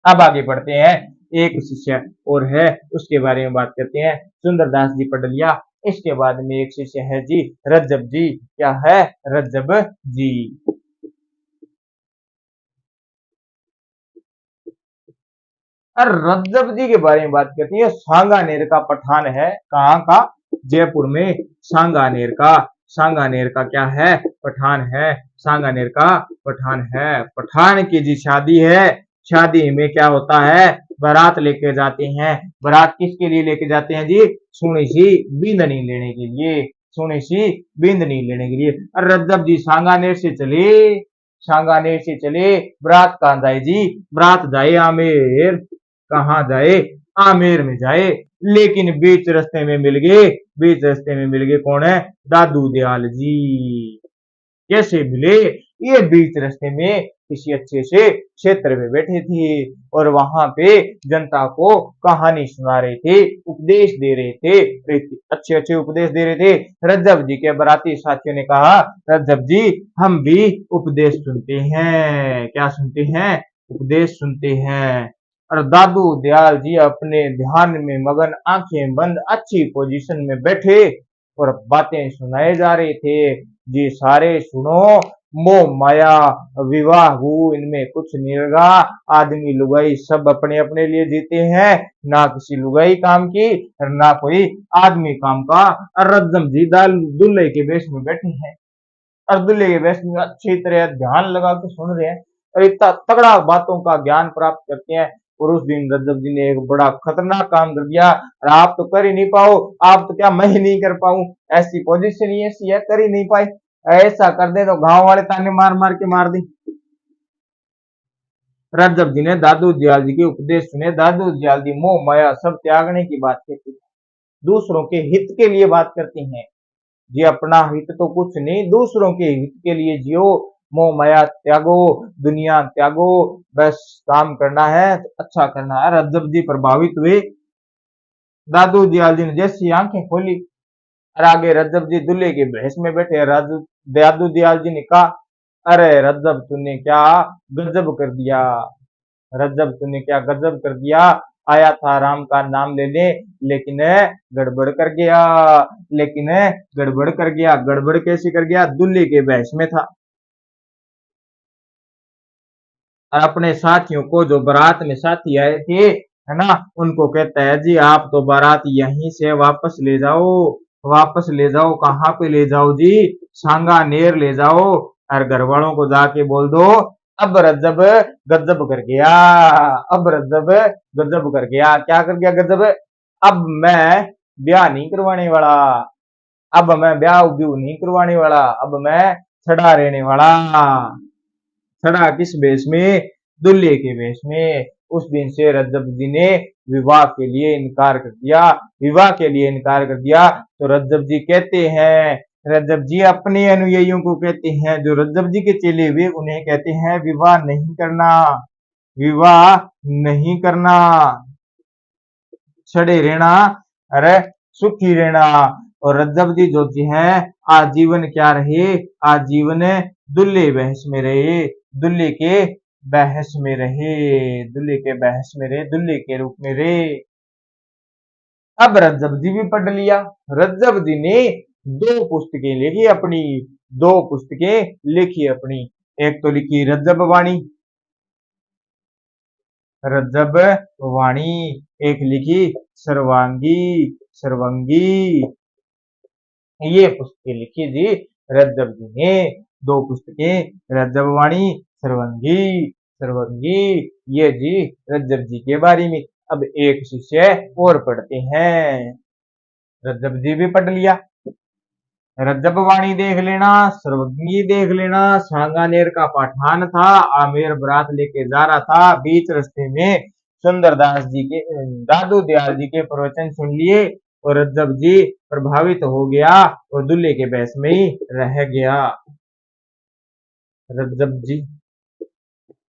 अब आगे बढ़ते हैं। एक शिष्य और है, उसके बारे में बात करते हैं। सुंदरदास जी पढ़ लिया। इसके बाद में एक शिष्य है जी रज्जब जी। क्या है? रज्जब जी। और रज्जब जी के बारे में बात करते हैं। सांगानेर का पठान है। कहाँ का? जयपुर में सांगानेर का। सांगानेर का क्या है? पठान है। सांगानेर का पठान है। पठान की जी शादी है। शादी में क्या होता है? बारात लेके जाते हैं। बारात किसके लिए लेके जाते हैं जी? सोनी सी बींदनी लेने के लिए। सोनी सी बींदनी लेने के लिए। और रज्जब जी सांगानेर से चले। सांगानेर से चले। बारात कहाँ जाए जी? बारात जाए आमेर। कहाँ जाए? आमेर में जाए। लेकिन बीच रास्ते में मिल गए। बीच रास्ते में मिल गए। कौन है? दादू दयाल जी। कैसे मिले? ये बीच रास्ते में किसी अच्छे से क्षेत्र में बैठे थे और वहां पे जनता को कहानी सुना रहे थे, उपदेश दे रहे थे, अच्छे अच्छे उपदेश दे रहे थे। रज्जब जी के बराती साथियों ने कहा, रज्जब जी हम भी उपदेश सुनते हैं। क्या सुनते हैं? उपदेश सुनते हैं। और दादू दयाल जी अपने ध्यान में मगन, आंखें बंद, अच्छी पोजीशन में बैठे और बातें सुनाए जा रहे थे। जी सारे सुनो, मोह माया विवाह हु इनमें कुछ नहीं लगा। आदमी लुगाई सब अपने अपने लिए जीते हैं, ना किसी लुगाई काम की और ना कोई आदमी काम का। और रज्जम जी दूल्हे के वेश में बैठे हैं और दूल्हे के वेश में अच्छी तरह ध्यान लगा के सुन रहे हैं और इतना तगड़ा बातों का ज्ञान प्राप्त करते हैं। और उस दिन रज्जब जी ने एक बड़ा खतरनाक काम कर दिया। और आप तो कर ही नहीं पाओ, आप तो क्या मैं ही नहीं कर पाऊं, ऐसी पोजीशन ही ऐसी है, कर ही नहीं पाए। ऐसा कर दे तो गांव वाले ताने मार मार के मार दी। रज्जब जी ने दादू दयाल जी के उपदेश सुने। दादू दयाल जी मोह माया सब त्यागने की बात कहते हैं, दूसरों के हित के लिए बात करते हैं। जी अपना हित तो कुछ नहीं, दूसरों के हित के लिए जियो। मोह माया त्यागो, दुनिया त्यागो, बस काम करना है तो अच्छा करना है। रज्जब जी प्रभावित हुए। दादू दयाल जी ने जैसी आंखें खोली और आगे रज्जब जी दूल्हे के भेष में बैठे। दादू दयाल जी ने कहा, अरे रज्जब तूने क्या गजब कर दिया। रज्जब तूने क्या गजब कर दिया। आया था राम का नाम लेने, लेकिन गड़बड़ कर गया। लेकिन गड़बड़ कर गया। गड़बड़ कैसे कर गया? दूल्हे के भेष में था और अपने साथियों को, जो बारात में साथी आए थे, है ना, उनको कहता है जी आप तो बारात यहीं से वापस ले जाओ। वापस ले जाओ। कहाँ पे ले जाओ जी? सांगानेर ले जाओ। और घर वालों को जाके बोल दो अब रज्जब गजब कर गया। अब रज्जब गजब कर गया। क्या कर गया गजब? अब मैं ब्याह नहीं करवाने वाला। अब मैं ब्याह ब्यू नहीं करवाने वाला। अब मैं छड़ा रहने वाला। छड़ा किस वेश में? दूल्हे के वेश में। उस दिन से रज्जब जी ने विवाह के लिए इनकार कर दिया। विवाह के लिए इनकार कर दिया। तो रज्जब जी कहते हैं, रज्जब जी अपने अनुयायियों को कहते हैं, जो रज्जब जी के चेले हुए उन्हें कहते हैं विवाह नहीं करना। विवाह नहीं करना। छड़े रहना। अरे सुखी रहना। और रज्जब जी जो जी हैं आजीवन क्या रहे? आजीवन दूल्हे बहस में रहे। दूल्हे के बहस में रहे, दुल्हे के बहस में रहे, दुल्हे के रूप में रहे। अब रज्जब जी भी पढ़ लिया। रज्जब जी ने दो पुस्तकें लिखी अपनी, दो पुस्तकें लिखी अपनी। एक तो लिखी रज्जब वाणी, रज्जब वाणी, एक लिखी सर्वांगी, सर्वंगी। ये पुस्तकें लिखी जी रज्जब जी ने, दो पुस्तकें रज्जब वाणी, सर्वंगी, सर्वंगी। ये जी रज्जब जी के बारे में। अब एक शिष्य और पढ़ते हैं। रज्जब जी भी पढ़ लिया। रज्जब वाणी देख लेना, सर्वज्ञी देख लेना। सांगानेर का पठान था, आमेर बारात लेके जा रहा था, बीच रास्ते में सुंदरदास जी के, दादू दयाल जी के प्रवचन सुन लिए और रज्जब जी प्रभावित हो गया और दूल्हे के बेस में ही रह गया रज्जब जी।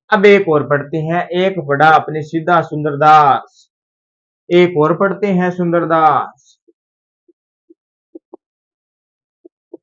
अब एक और पढ़ते हैं, एक पढ़ा अपने सीधा सुंदरदास, एक और पढ़ते हैं सुंदरदास।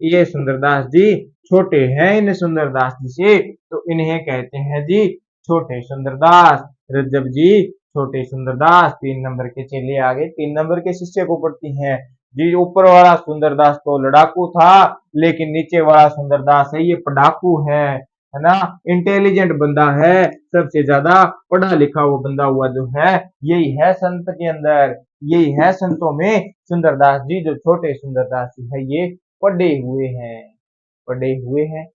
ये सुंदरदास जी छोटे हैं, इन सुंदरदास जी से तो इन्हें कहते हैं जी छोटे सुंदरदास। रज्जब जी छोटे सुंदरदास 3 नंबर के चेले आगे 3 नंबर के शिष्य को पढ़ती हैं जी। ऊपर वाला सुंदरदास तो लड़ाकू था, लेकिन नीचे वाला सुंदरदास है ये पढ़ाकू है ना, इंटेलिजेंट बंदा है, सबसे ज्यादा पढ़ा लिखा वो बंदा हुआ जो है, यही है संत के अंदर, यही है संतों में सुंदरदास जी। जो छोटे सुंदरदास जी है ये पढ़े हुए हैं, पढ़े हुए हैं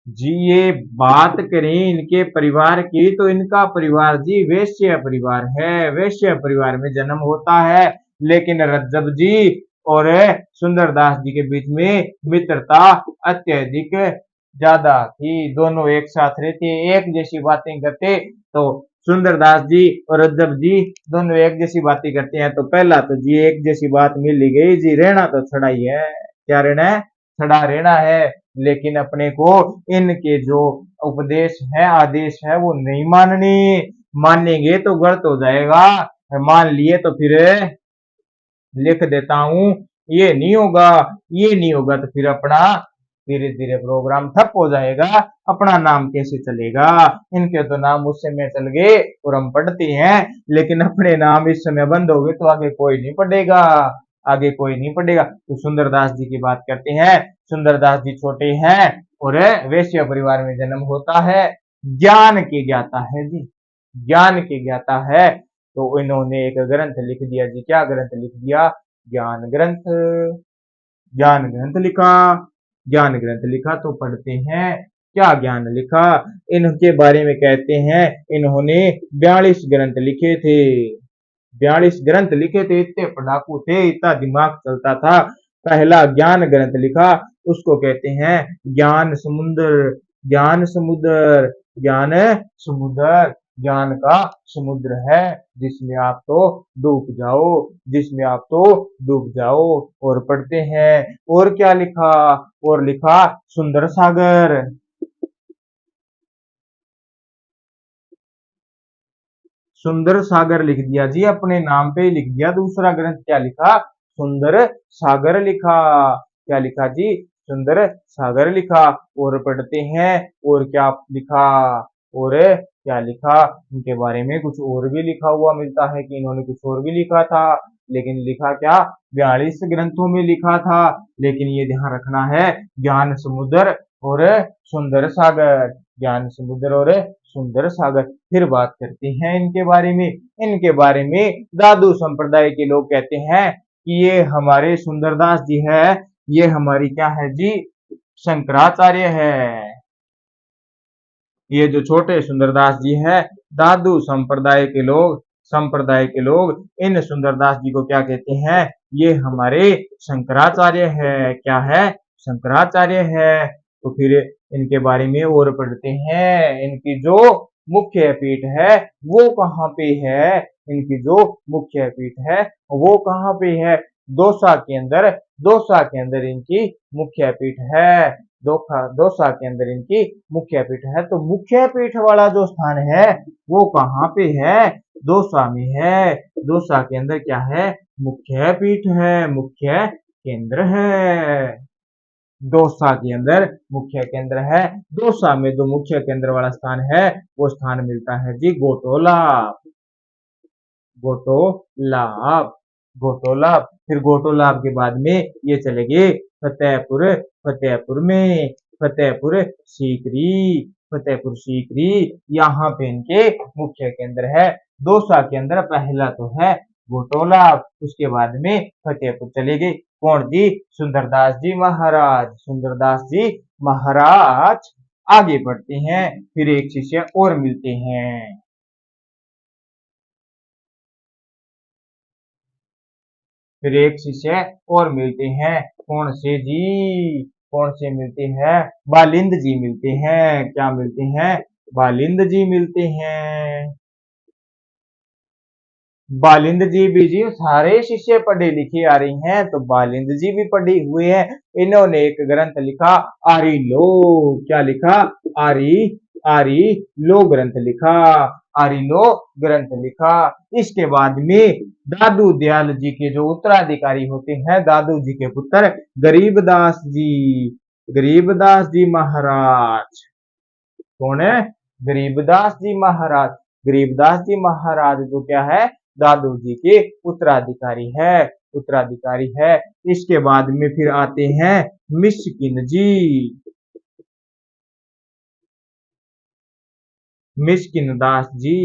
जी। ये बात करें इनके परिवार की तो इनका परिवार जी वैश्य परिवार है, वैश्य परिवार में जन्म होता है। लेकिन रज्जब जी और सुंदरदास जी के बीच में मित्रता अत्यधिक ज्यादा थी, दोनों एक साथ रहते, एक जैसी बातें करते। तो सुंदरदास जी और रज्जब जी दोनों एक जैसी बातें करते हैं, तो पहला तो जी एक जैसी बात मिल गई जी, रहना तो छड़ा ही है, क्या रहना है, छड़ा रहना है। लेकिन अपने को इनके जो उपदेश है, आदेश है, वो नहीं मानने, मानेंगे तो गलत हो जाएगा, मान लिए तो फिर लिख देता हूं, ये नहीं होगा, ये नहीं होगा तो फिर अपना धीरे धीरे प्रोग्राम ठप हो जाएगा, अपना नाम कैसे चलेगा। इनके तो नाम उस समय चल गए और हम पढ़ते हैं, लेकिन अपने नाम इस समय बंद हो गए तो आगे कोई नहीं पढ़ेगा, आगे कोई नहीं पढ़ेगा। तो सुंदरदास जी की बात करते हैं। सुंदरदास जी छोटे हैं और वैश्य परिवार में जन्म होता है, ज्ञान के ज्ञाता है जी, ज्ञान के ज्ञाता है। तो इन्होंने एक ग्रंथ लिख दिया जी, क्या ग्रंथ लिख दिया, ज्ञान ग्रंथ, ज्ञान ग्रंथ लिखा। ज्ञान ग्रंथ लिखा तो पढ़ते हैं क्या ज्ञान लिखा। इनके बारे में कहते हैं इन्होंने 42 ग्रंथ लिखे थे, 42 ग्रंथ लिखे थे, इतने पढ़ाकू थे, इतना दिमाग चलता था। पहला ज्ञान ग्रंथ लिखा, उसको कहते हैं ज्ञान समुद्र, ज्ञान समुद्र, ज्ञान समुद्र, ज्ञान का समुद्र है जिसमें आप तो डूब जाओ, जिसमें आप तो डूब जाओ। और पढ़ते हैं और क्या लिखा, और लिखा सुंदर सागर, सुंदर सागर लिख दिया जी, अपने नाम पे ही लिख दिया। दूसरा ग्रंथ क्या लिखा, सुंदर सागर लिखा, क्या लिखा जी, सुंदर सागर लिखा। और पढ़ते हैं और क्या लिखा, और क्या लिखा, इनके बारे में कुछ और भी लिखा हुआ मिलता है कि इन्होंने कुछ और भी लिखा था, लेकिन लिखा क्या, 42 ग्रंथों में लिखा था। लेकिन ये ध्यान रखना है, ज्ञान समुद्र और सुंदर सागर, ज्ञान समुद्र और सुंदर सागर। फिर बात करते हैं इनके बारे में। इनके बारे में दादू संप्रदाय के लोग कहते हैं कि ये हमारे सुंदरदास जी है, ये हमारी क्या है जी, शंकराचार्य है। ये जो छोटे सुंदरदास जी है, दादू संप्रदाय के लोग इन सुंदरदास जी को क्या कहते हैं, ये हमारे शंकराचार्य है, क्या है, शंकराचार्य है। तो फिर इनके बारे में और पढ़ते हैं। इनकी जो मुख्य पीठ है वो कहाँ पे है, इनकी जो मुख्य पीठ है वो कहाँ पे है, दौसा के अंदर इनकी मुख्य पीठ है, दौसा के अंदर इनकी मुख्य पीठ है। तो मुख्य पीठ वाला जो स्थान है वो कहाँ पे है, दौसा में है। दौसा के अंदर क्या है, मुख्य पीठ है, मुख्य केंद्र है, दौसा के अंदर मुख्य केंद्र है। दौसा में जो मुख्य केंद्र वाला स्थान है वो स्थान मिलता है जी गोटोलाब। गोटोलाब, गोटोलाब। फिर गोटोलाब के बाद में ये चले गए फतेहपुर। फतेहपुर में फतेहपुर सीकरी, फतेहपुर सीकरी, यहाँ पे इनके मुख्य केंद्र है। दौसा के अंदर पहला तो है गोटोलाब, उसके बाद में फतेहपुर चले गए। कौन जी? सुंदरदास जी महाराज, सुंदरदास जी महाराज। आगे बढ़ते हैं, फिर एक शिष्य और मिलते हैं। फिर एक शिष्य और मिलते हैं। कौन से जी? कौन से मिलते हैं? बालिंद जी मिलते हैं। क्या मिलते हैं? बालिंद जी मिलते हैं। बालिंद जी भी जी सारे शिष्य पढ़े लिखे आ रही हैं, तो बालिंद जी भी पढ़े हुए हैं। इन्होंने एक ग्रंथ लिखा आरी लो। क्या लिखा? आरी, आरी लो ग्रंथ लिखा। आरी लो ग्रंथ लिखा। इसके बाद में दादू दयाल जी के जो उत्तराधिकारी होते हैं, दादू जी के पुत्र गरीबदास जी, गरीबदास जी महाराज। कौन है? गरीबदास जी महाराज। गरीबदास जी महाराज जो क्या है? दादू जी के उत्तराधिकारी है, उत्तराधिकारी है। इसके बाद में फिर आते हैं मिस्किन जी। मिस्किन दास जी,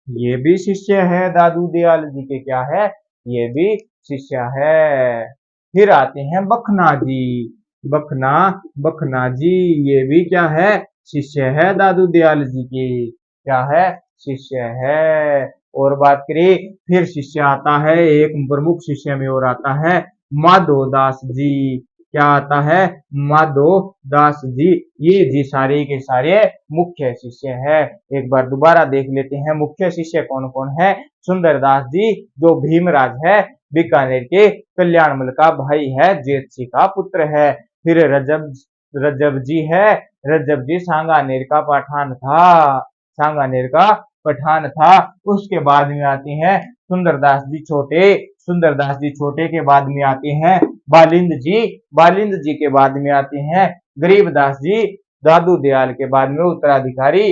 ये भी शिष्य है दादू दयाल जी के। क्या है? ये भी शिष्य है। फिर आते हैं बखना जी। बखना, बखना जी, ये भी क्या है? शिष्य है दादू दयाल जी के। क्या है? शिष्य है। और बात करें, फिर शिष्य आता है, एक प्रमुख शिष्य में और आता है माधो दास जी। क्या आता है? माधो दास जी। ये जी सारे के सारे मुख्य शिष्य है। एक बार दोबारा देख लेते हैं मुख्य शिष्य कौन कौन है। सुंदरदास जी जो भीमराज है, बीकानेर के कल्याणमल का भाई है, जेठसी का पुत्र है। फिर रजब, रजब जी है। रजब जी सांगानेर का पठान था, सांगानेर का पठान था। उसके बाद में आते हैं सुंदरदास जी छोटे। सुंदरदास जी छोटे के बाद में आते हैं बालिंद जी। बालिंद जी के बाद में आते हैं गरीबदास जी। दादू दयाल के बाद में उत्तराधिकारी।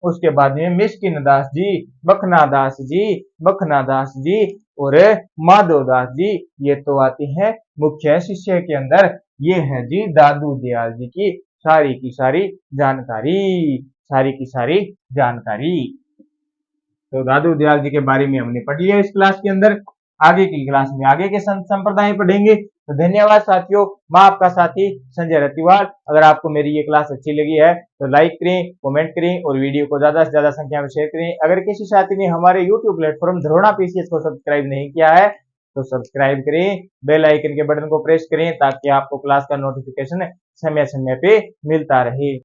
उसके बाद में मिस्किन दास जी, बखना दास जी, बखना दास जी और माधव दास जी। ये तो आते हैं मुख्य शिष्य के अंदर। ये है जी दादू दयाल जी की सारी जानकारी, सारी की सारी जानकारी। तो दादू दयाल जी के बारे में हमने पढ़ लिया इस क्लास के अंदर। आगे की क्लास में आगे के संत संप्रदाय पढ़ेंगे। तो धन्यवाद साथियों, मैं आपका साथी संजय रतिवाल। अगर आपको मेरी ये क्लास अच्छी लगी है तो लाइक करें, कमेंट करें और वीडियो को ज्यादा से ज्यादा संख्या में शेयर करें। अगर किसी साथी ने हमारे यूट्यूब प्लेटफॉर्म धरोणा पीसीएस को सब्सक्राइब नहीं किया है तो सब्सक्राइब करें, बेल आइकन के बटन को प्रेस करें ताकि आपको क्लास का नोटिफिकेशन समय समय पे मिलता रहे।